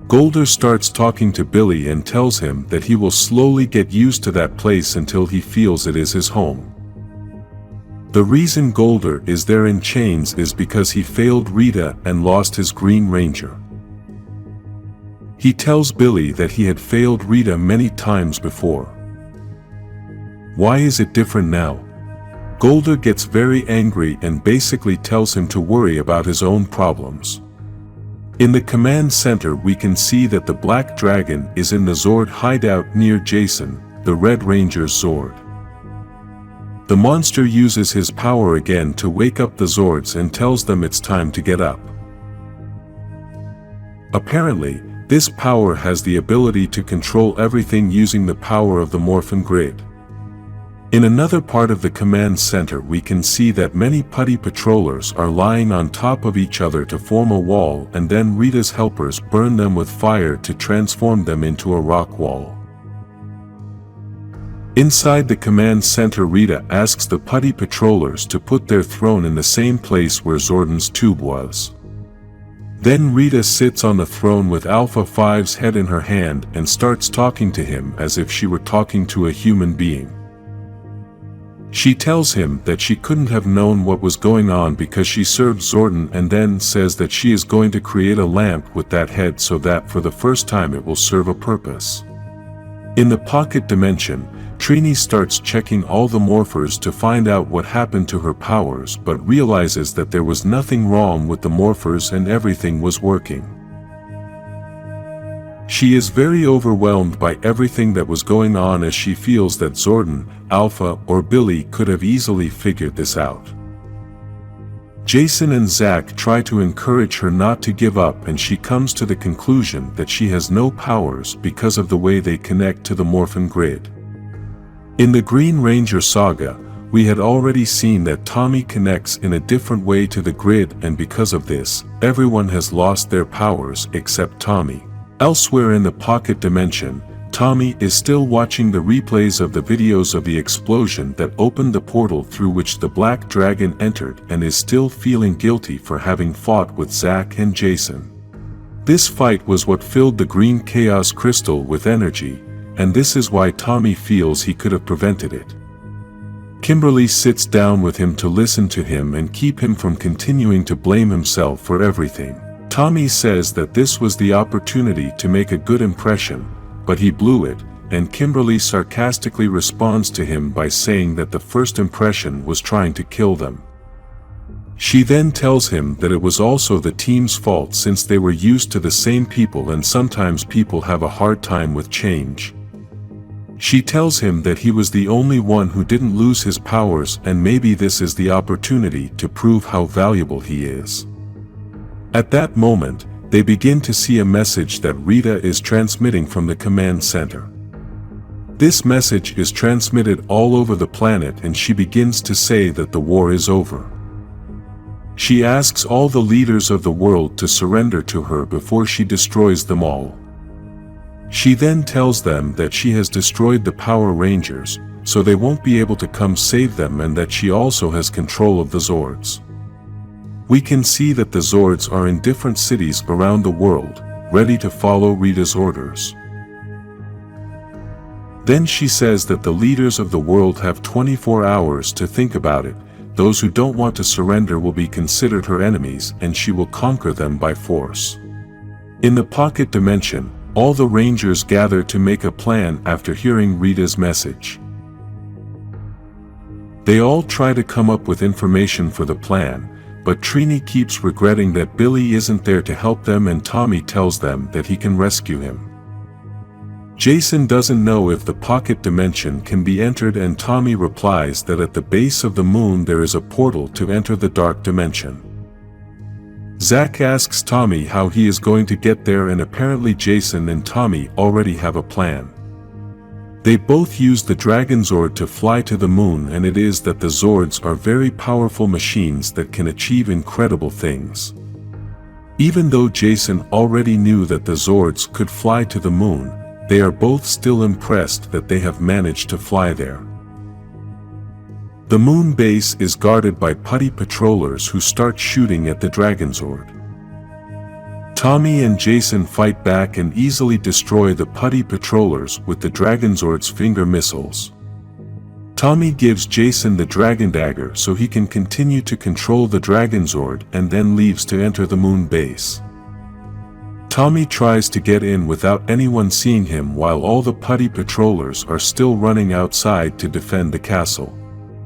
Golder starts talking to Billy and tells him that he will slowly get used to that place until he feels it is his home. The reason Golder is there in chains is because he failed Rita and lost his Green Ranger. He tells Billy that he had failed Rita many times before. Why is it different now? Golder gets very angry and basically tells him to worry about his own problems. In the command center we can see that the Black Dragon is in the Zord hideout near Jason, the Red Ranger's Zord. The monster uses his power again to wake up the Zords and tells them it's time to get up. Apparently, this power has the ability to control everything using the power of the Morphin Grid. In another part of the command center we can see that many putty patrollers are lying on top of each other to form a wall, and then Rita's helpers burn them with fire to transform them into a rock wall. Inside the command center, Rita asks the putty patrollers to put their throne in the same place where Zordon's tube was. Then Rita sits on the throne with Alpha 5's head in her hand and starts talking to him as if she were talking to a human being. She tells him that she couldn't have known what was going on because she served Zordon, and then says that she is going to create a lamp with that head so that for the first time it will serve a purpose. In the pocket dimension, Trini starts checking all the morphers to find out what happened to her powers, but realizes that there was nothing wrong with the morphers and everything was working. She is very overwhelmed by everything that was going on, as she feels that Zordon, Alpha, or Billy could have easily figured this out. Jason and Zack try to encourage her not to give up, and she comes to the conclusion that she has no powers because of the way they connect to the Morphin Grid. In the Green Ranger saga, we had already seen that Tommy connects in a different way to the grid, and because of this, everyone has lost their powers except Tommy. Elsewhere in the pocket dimension, Tommy is still watching the replays of the videos of the explosion that opened the portal through which the Black Dragon entered, and is still feeling guilty for having fought with Zack and Jason. This fight was what filled the green chaos crystal with energy, and this is why Tommy feels he could have prevented it. Kimberly sits down with him to listen to him and keep him from continuing to blame himself for everything. Tommy says that this was the opportunity to make a good impression, but he blew it, and Kimberly sarcastically responds to him by saying that the first impression was trying to kill them. She then tells him that it was also the team's fault since they were used to the same people and sometimes people have a hard time with change. She tells him that he was the only one who didn't lose his powers, and maybe this is the opportunity to prove how valuable he is. At that moment, they begin to see a message that Rita is transmitting from the command center. This message is transmitted all over the planet, and she begins to say that the war is over. She asks all the leaders of the world to surrender to her before she destroys them all. She then tells them that she has destroyed the Power Rangers, so they won't be able to come save them, and that she also has control of the Zords. We can see that the Zords are in different cities around the world, ready to follow Rita's orders. Then she says that the leaders of the world have 24 hours to think about it. Those who don't want to surrender will be considered her enemies, and she will conquer them by force. In the pocket dimension, all the Rangers gather to make a plan after hearing Rita's message. They all try to come up with information for the plan, but Trini keeps regretting that Billy isn't there to help them, and Tommy tells them that he can rescue him. Jason doesn't know if the pocket dimension can be entered, and Tommy replies that at the base of the moon there is a portal to enter the dark dimension. Zack asks Tommy how he is going to get there, and apparently Jason and Tommy already have a plan. They both use the Dragon Zord to fly to the moon, and it is that the Zords are very powerful machines that can achieve incredible things. Even though Jason already knew that the Zords could fly to the moon, they are both still impressed that they have managed to fly there. The moon base is guarded by putty patrollers who start shooting at the Dragon Zord. Tommy and Jason fight back and easily destroy the putty patrollers with the Dragon Zord's finger missiles. Tommy gives Jason the Dragon Dagger so he can continue to control the Dragon Zord, and then leaves to enter the moon base. Tommy tries to get in without anyone seeing him, while all the putty patrollers are still running outside to defend the castle.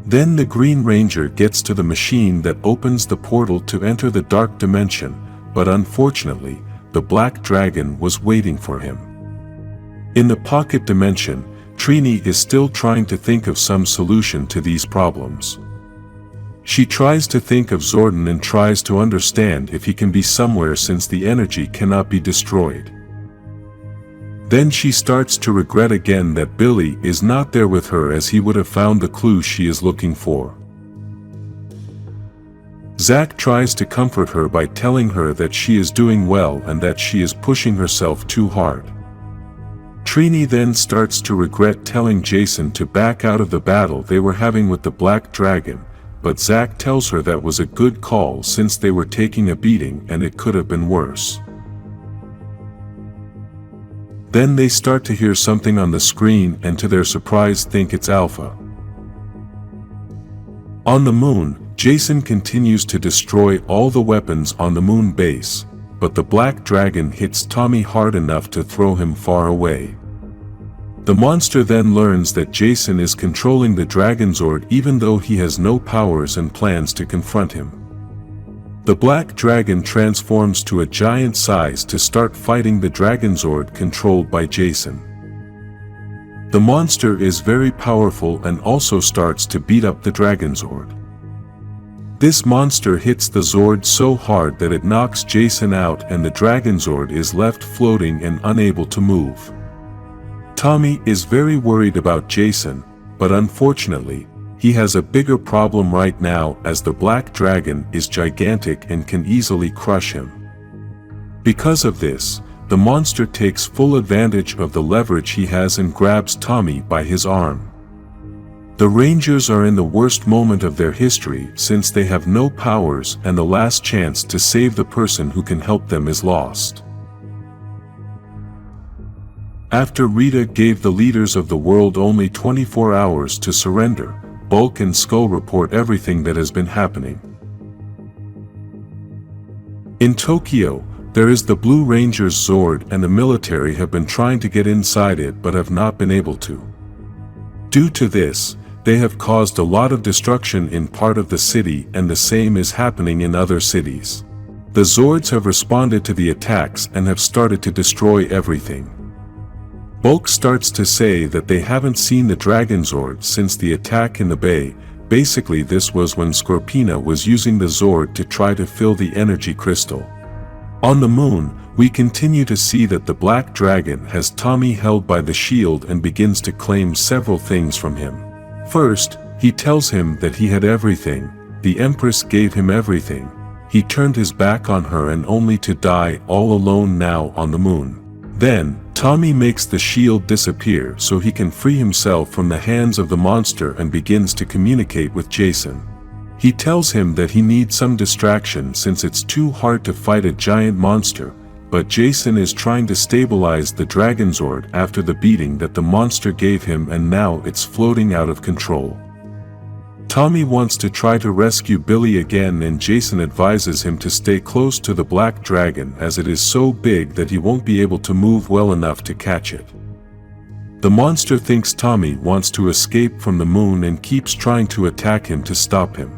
Then the Green Ranger gets to the machine that opens the portal to enter the dark dimension, but unfortunately, the Black Dragon was waiting for him. In the pocket dimension, Trini is still trying to think of some solution to these problems. She tries to think of Zordon and tries to understand if he can be somewhere since the energy cannot be destroyed. Then she starts to regret again that Billy is not there with her, as he would have found the clue she is looking for. Zack tries to comfort her by telling her that she is doing well and that she is pushing herself too hard. Trini then starts to regret telling Jason to back out of the battle they were having with the Black Dragon, but Zack tells her that was a good call since they were taking a beating and it could have been worse. Then they start to hear something on the screen and to their surprise think it's Alpha. On the moon, Jason continues to destroy all the weapons on the moon base, but the black dragon hits Tommy hard enough to throw him far away. The monster then learns that Jason is controlling the Dragonzord even though he has no powers and plans to confront him. The black dragon transforms to a giant size to start fighting the Dragonzord controlled by Jason. The monster is very powerful and also starts to beat up the Dragonzord. This monster hits the Zord so hard that it knocks Jason out and the Dragonzord is left floating and unable to move. Tommy is very worried about Jason, but unfortunately, he has a bigger problem right now as the black dragon is gigantic and can easily crush him. Because of this, the monster takes full advantage of the leverage he has and grabs Tommy by his arm. The Rangers are in the worst moment of their history since they have no powers and the last chance to save the person who can help them is lost. After Rita gave the leaders of the world only 24 hours to surrender, Bulk and Skull report everything that has been happening. In Tokyo, there is the Blue Rangers Zord and the military have been trying to get inside it but have not been able to. Due to this, they have caused a lot of destruction in part of the city and the same is happening in other cities. The Zords have responded to the attacks and have started to destroy everything. Bulk starts to say that they haven't seen the Dragonzord since the attack in the bay. Basically this was when Scorpina was using the Zord to try to fill the energy crystal. On the moon, we continue to see that the black dragon has Tommy held by the shield and begins to claim several things from him. First, he tells him that he had everything, the Empress gave him everything, he turned his back on her and only to die all alone now on the moon. Then, Tommy makes the shield disappear so he can free himself from the hands of the monster and begins to communicate with Jason. He tells him that he needs some distraction since it's too hard to fight a giant monster, but Jason is trying to stabilize the Dragonzord after the beating that the monster gave him and now it's floating out of control. Tommy wants to try to rescue Billy again and Jason advises him to stay close to the black dragon as it is so big that he won't be able to move well enough to catch it. The monster thinks Tommy wants to escape from the moon and keeps trying to attack him to stop him.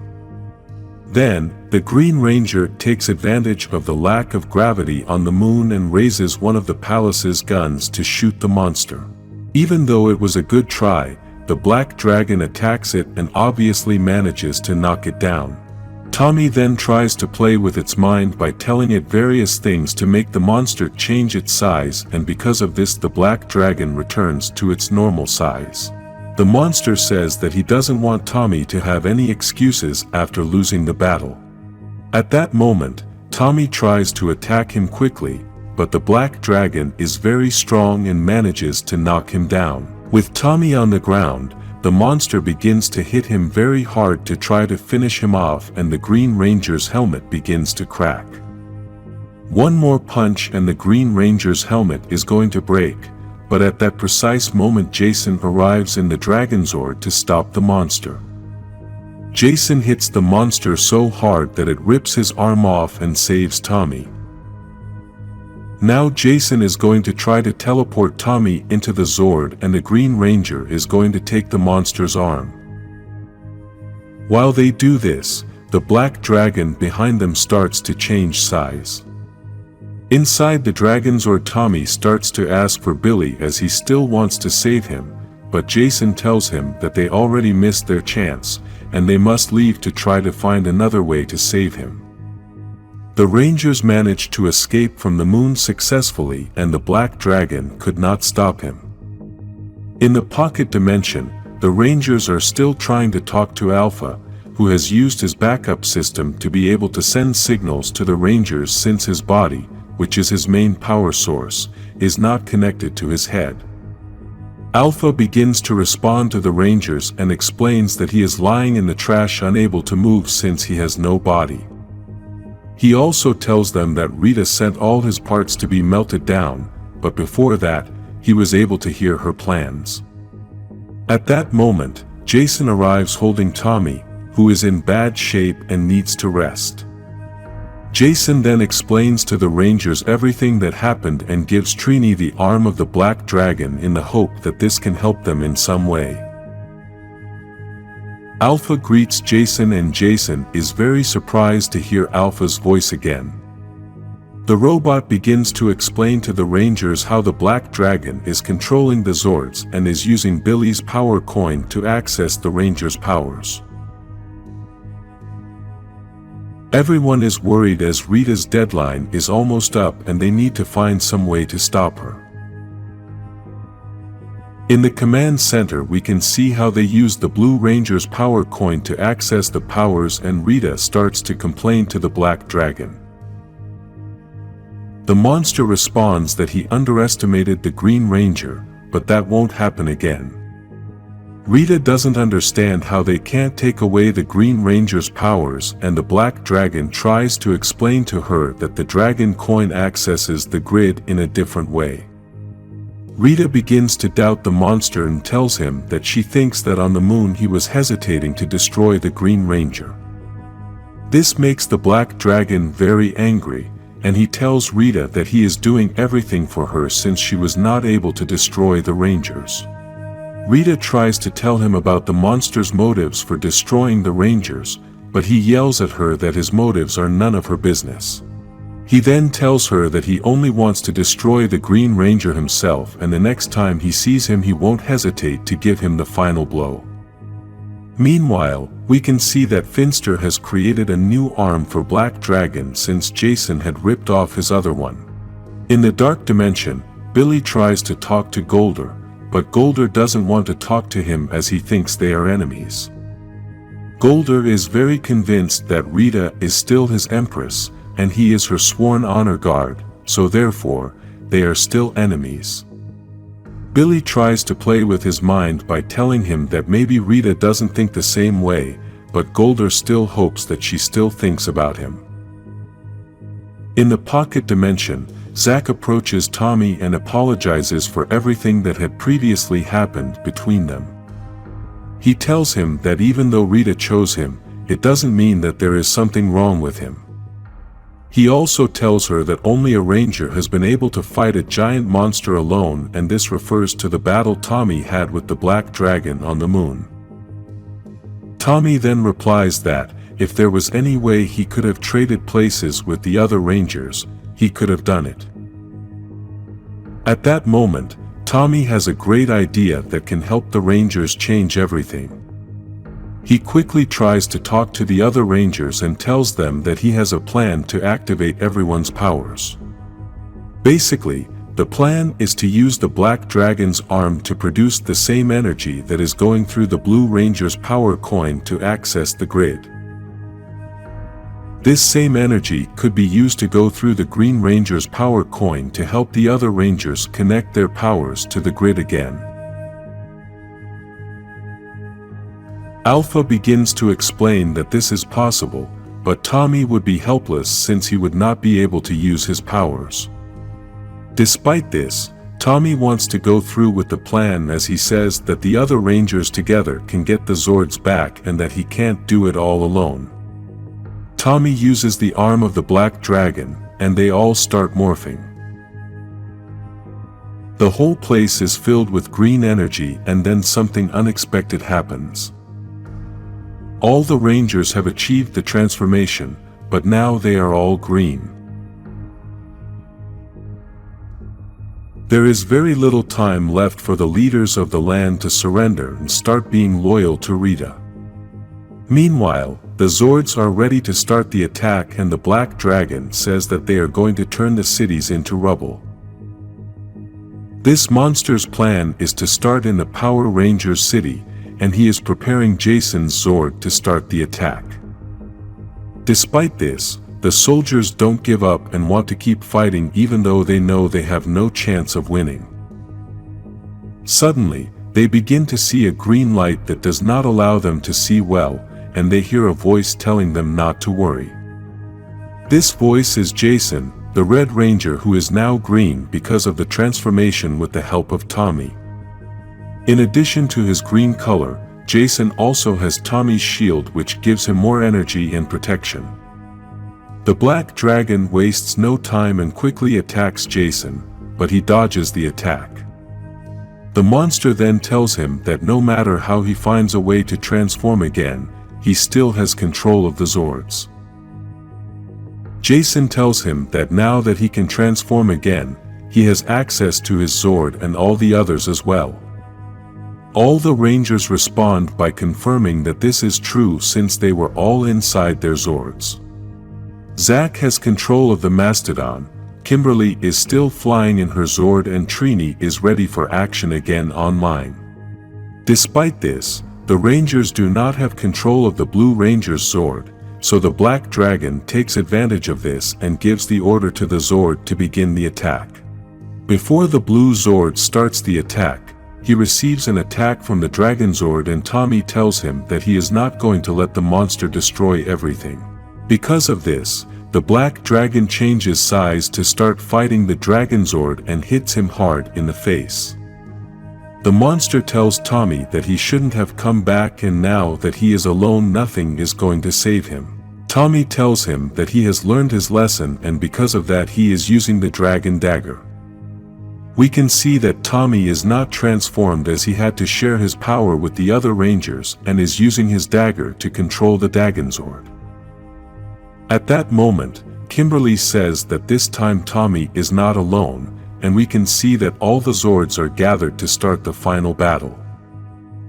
Then, the Green Ranger takes advantage of the lack of gravity on the moon and raises one of the palace's guns to shoot the monster. Even though it was a good try, the black dragon attacks it and obviously manages to knock it down. Tommy then tries to play with its mind by telling it various things to make the monster change its size, and because of this the black dragon returns to its normal size. The monster says that he doesn't want Tommy to have any excuses after losing the battle. At that moment, Tommy tries to attack him quickly, but the black dragon is very strong and manages to knock him down. With Tommy on the ground, the monster begins to hit him very hard to try to finish him off and the Green Ranger's helmet begins to crack. One more punch and the Green Ranger's helmet is going to break, but at that precise moment Jason arrives in the Dragonzord to stop the monster. Jason hits the monster so hard that it rips his arm off and saves Tommy. Now Jason is going to try to teleport Tommy into the Zord and the Green Ranger is going to take the monster's arm. While they do this, the black dragon behind them starts to change size. Inside the Dragonzord, Tommy starts to ask for Billy as he still wants to save him, but Jason tells him that they already missed their chance, and they must leave to try to find another way to save him. The Rangers managed to escape from the moon successfully and the black dragon could not stop him. In the pocket dimension, the Rangers are still trying to talk to Alpha, who has used his backup system to be able to send signals to the Rangers since his body, which is his main power source, is not connected to his head. Alpha begins to respond to the Rangers and explains that he is lying in the trash unable to move since he has no body. He also tells them that Rita sent all his parts to be melted down, but before that, he was able to hear her plans. At that moment, Jason arrives holding Tommy, who is in bad shape and needs to rest. Jason then explains to the Rangers everything that happened and gives Trini the arm of the Black Dragon in the hope that this can help them in some way. Alpha greets Jason and Jason is very surprised to hear Alpha's voice again. The robot begins to explain to the Rangers how the Black Dragon is controlling the Zords and is using Billy's power coin to access the Rangers' powers. Everyone is worried as Rita's deadline is almost up and they need to find some way to stop her. In the command center we can see how they use the Blue Ranger's power coin to access the powers, and Rita starts to complain to the Black Dragon. The monster responds that he underestimated the Green Ranger, but that won't happen again. Rita doesn't understand how they can't take away the Green Ranger's powers, and the Black Dragon tries to explain to her that the Dragon Coin accesses the grid in a different way. Rita begins to doubt the monster and tells him that she thinks that on the moon he was hesitating to destroy the Green Ranger. This makes the Black Dragon very angry, and he tells Rita that he is doing everything for her since she was not able to destroy the Rangers. Rita tries to tell him about the monster's motives for destroying the Rangers, but he yells at her that his motives are none of her business. He then tells her that he only wants to destroy the Green Ranger himself, and the next time he sees him he won't hesitate to give him the final blow. Meanwhile, we can see that Finster has created a new arm for Black Dragon since Jason had ripped off his other one. In the Dark Dimension, Billy tries to talk to Golder, but Golder doesn't want to talk to him as he thinks they are enemies. Golder is very convinced that Rita is still his Empress, and he is her sworn honor guard, so therefore, they are still enemies. Billy tries to play with his mind by telling him that maybe Rita doesn't think the same way, but Golder still hopes that she still thinks about him. In the Pocket Dimension, Zack approaches Tommy and apologizes for everything that had previously happened between them. He tells him that even though Rita chose him, it doesn't mean that there is something wrong with him. He also tells her that only a Ranger has been able to fight a giant monster alone, and this refers to the battle Tommy had with the Black Dragon on the moon. Tommy then replies that, if there was any way he could have traded places with the other Rangers, he could have done it. At that moment, Tommy has a great idea that can help the Rangers change everything. He quickly tries to talk to the other Rangers and tells them that he has a plan to activate everyone's powers. Basically, the plan is to use the Black Dragon's arm to produce the same energy that is going through the Blue Ranger's power coin to access the grid. This same energy could be used to go through the Green Ranger's power coin to help the other Rangers connect their powers to the grid again. Alpha begins to explain that this is possible, but Tommy would be helpless since he would not be able to use his powers. Despite this, Tommy wants to go through with the plan as he says that the other Rangers together can get the Zords back and that he can't do it all alone. Tommy uses the arm of the Black Dragon, and they all start morphing. The whole place is filled with green energy, and then something unexpected happens. All the Rangers have achieved the transformation, but now they are all green. There is very little time left for the leaders of the land to surrender and start being loyal to Rita. Meanwhile, the Zords are ready to start the attack, and the Black Dragon says that they are going to turn the cities into rubble. This monster's plan is to start in the Power Rangers city, and he is preparing Jason's Zord to start the attack. Despite this, the soldiers don't give up and want to keep fighting even though they know they have no chance of winning. Suddenly, they begin to see a green light that does not allow them to see well, and they hear a voice telling them not to worry. This voice is Jason, the Red Ranger, who is now green because of the transformation with the help of Tommy. In addition to his green color, Jason also has Tommy's shield, which gives him more energy and protection. The Black Dragon wastes no time and quickly attacks Jason, but he dodges the attack. The monster then tells him that no matter how he finds a way to transform again, he still has control of the Zords. Jason tells him that now that he can transform again, he has access to his Zord and all the others as well. All the Rangers respond by confirming that this is true since they were all inside their Zords. Zack has control of the Mastodon, Kimberly is still flying in her Zord, and Trini is ready for action again online. Despite this, the Rangers do not have control of the Blue Ranger's Zord, so the Black Dragon takes advantage of this and gives the order to the Zord to begin the attack. Before the Blue Zord starts the attack, he receives an attack from the Dragon Zord, and Tommy tells him that he is not going to let the monster destroy everything. Because of this, the Black Dragon changes size to start fighting the Dragon Zord and hits him hard in the face. The monster tells Tommy that he shouldn't have come back, and now that he is alone, nothing is going to save him. Tommy tells him that he has learned his lesson, and because of that he is using the Dragon Dagger. We can see that Tommy is not transformed, as he had to share his power with the other Rangers and is using his dagger to control the Dragon Zord. At that moment, Kimberly says that this time Tommy is not alone, and we can see that all the Zords are gathered to start the final battle.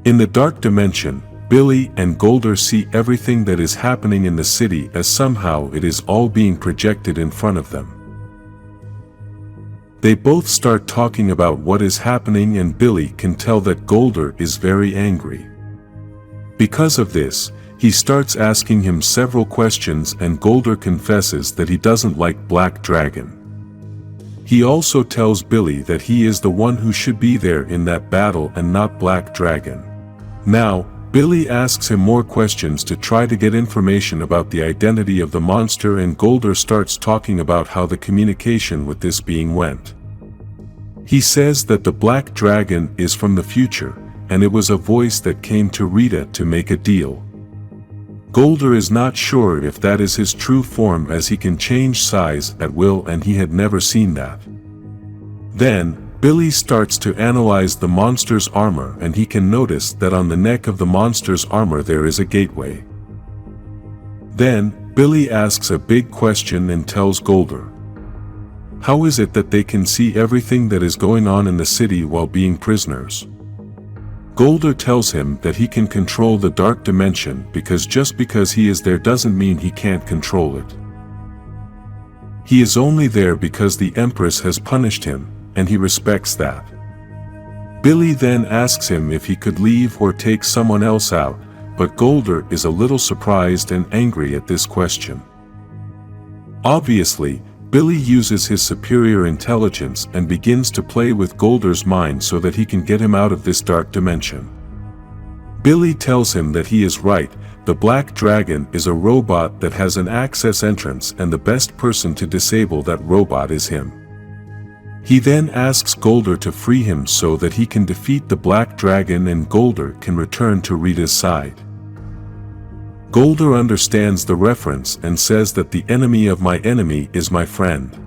In the dark dimension, Billy and Golder see everything that is happening in the city, as somehow it is all being projected in front of them. They both start talking about what is happening, and Billy can tell that Golder is very angry. Because of this, he starts asking him several questions, and Golder confesses that he doesn't like Black Dragon. He also tells Billy that he is the one who should be there in that battle and not Black Dragon. Now, Billy asks him more questions to try to get information about the identity of the monster, and Golder starts talking about how the communication with this being went. He says that the Black Dragon is from the future, and it was a voice that came to Rita to make a deal. Golder is not sure if that is his true form, as he can change size at will, and he had never seen that. Then, Billy starts to analyze the monster's armor, and he can notice that on the neck of the monster's armor there is a gateway. Then, Billy asks a big question and tells Golder, how is it that they can see everything that is going on in the city while being prisoners? Golder tells him that he can control the dark dimension, because just because he is there doesn't mean he can't control it. He is only there because the Empress has punished him, and he respects that. Billy then asks him if he could leave or take someone else out, but Golder is a little surprised and angry at this question. Obviously, Billy uses his superior intelligence and begins to play with Golder's mind so that he can get him out of this dark dimension. Billy tells him that he is right, the Black Dragon is a robot that has an access entrance, and the best person to disable that robot is him. He then asks Golder to free him so that he can defeat the Black Dragon and Golder can return to Rita's side. Golder understands the reference and says that the enemy of my enemy is my friend.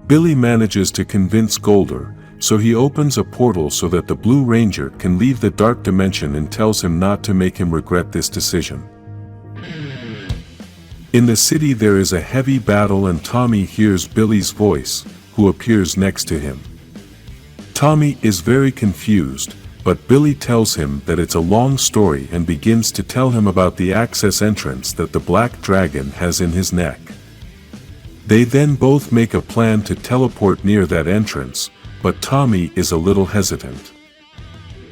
Billy manages to convince Golder, so he opens a portal so that the Blue Ranger can leave the dark dimension and tells him not to make him regret this decision. In the city there is a heavy battle, and Tommy hears Billy's voice, who appears next to him. Tommy is very confused, but Billy tells him that it's a long story and begins to tell him about the access entrance that the Black Dragon has in his neck. They then both make a plan to teleport near that entrance, but Tommy is a little hesitant.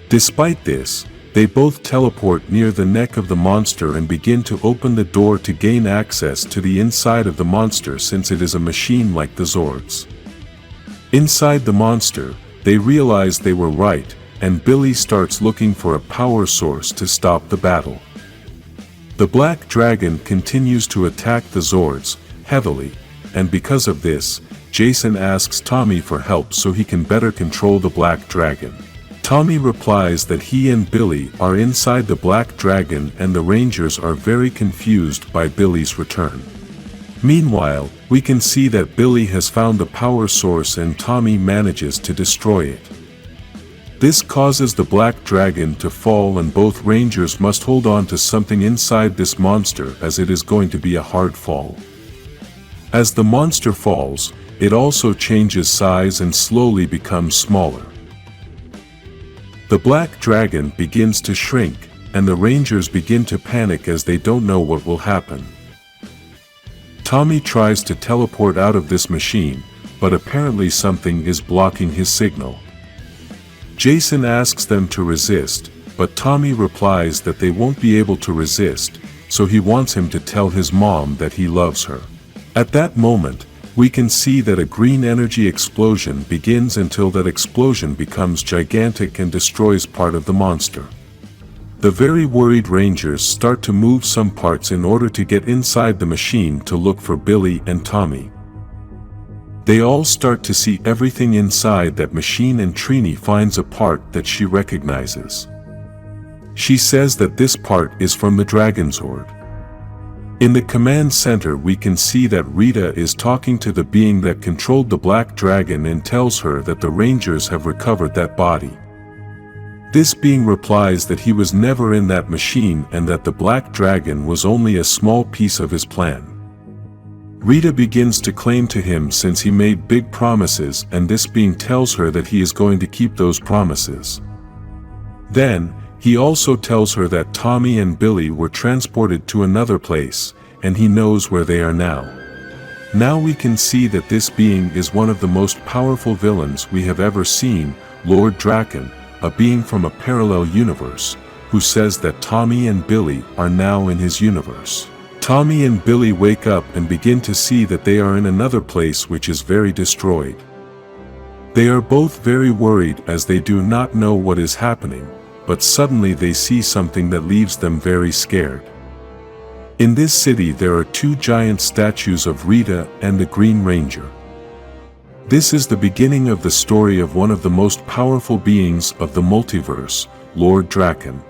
Despite this, they both teleport near the neck of the monster and begin to open the door to gain access to the inside of the monster, since it is a machine like the Zords. Inside the monster, they realize they were right, and Billy starts looking for a power source to stop the battle. The Black Dragon continues to attack the Zords heavily, and because of this, Jason asks Tommy for help so he can better control the Black Dragon. Tommy replies that he and Billy are inside the Black Dragon and the Rangers are very confused by Billy's return. Meanwhile, we can see that Billy has found the power source and Tommy manages to destroy it. This causes the Black Dragon to fall and both Rangers must hold on to something inside this monster as it is going to be a hard fall. As the monster falls, it also changes size and slowly becomes smaller. The Black Dragon begins to shrink, and the Rangers begin to panic as they don't know what will happen. Tommy tries to teleport out of this machine, but apparently something is blocking his signal. Jason asks them to resist, but Tommy replies that they won't be able to resist, so he wants him to tell his mom that he loves her. At that moment, we can see that a green energy explosion begins until that explosion becomes gigantic and destroys part of the monster. The very worried Rangers start to move some parts in order to get inside the machine to look for Billy and Tommy. They all start to see everything inside that machine and Trini finds a part that she recognizes. She says that this part is from the Dragonzord. In the command center we can see that Rita is talking to the being that controlled the Black Dragon and tells her that the Rangers have recovered that body. This being replies that he was never in that machine and that the Black Dragon was only a small piece of his plan. Rita begins to claim to him since he made big promises and this being tells her that he is going to keep those promises. Then, he also tells her that Tommy and Billy were transported to another place, and he knows where they are now. Now we can see that this being is one of the most powerful villains we have ever seen, Lord Drakkon, a being from a parallel universe, who says that Tommy and Billy are now in his universe. Tommy and Billy wake up and begin to see that they are in another place which is very destroyed. They are both very worried as they do not know what is happening, but suddenly they see something that leaves them very scared. In this city there are two giant statues of Rita and the Green Ranger. This is the beginning of the story of one of the most powerful beings of the multiverse, Lord Drakkon.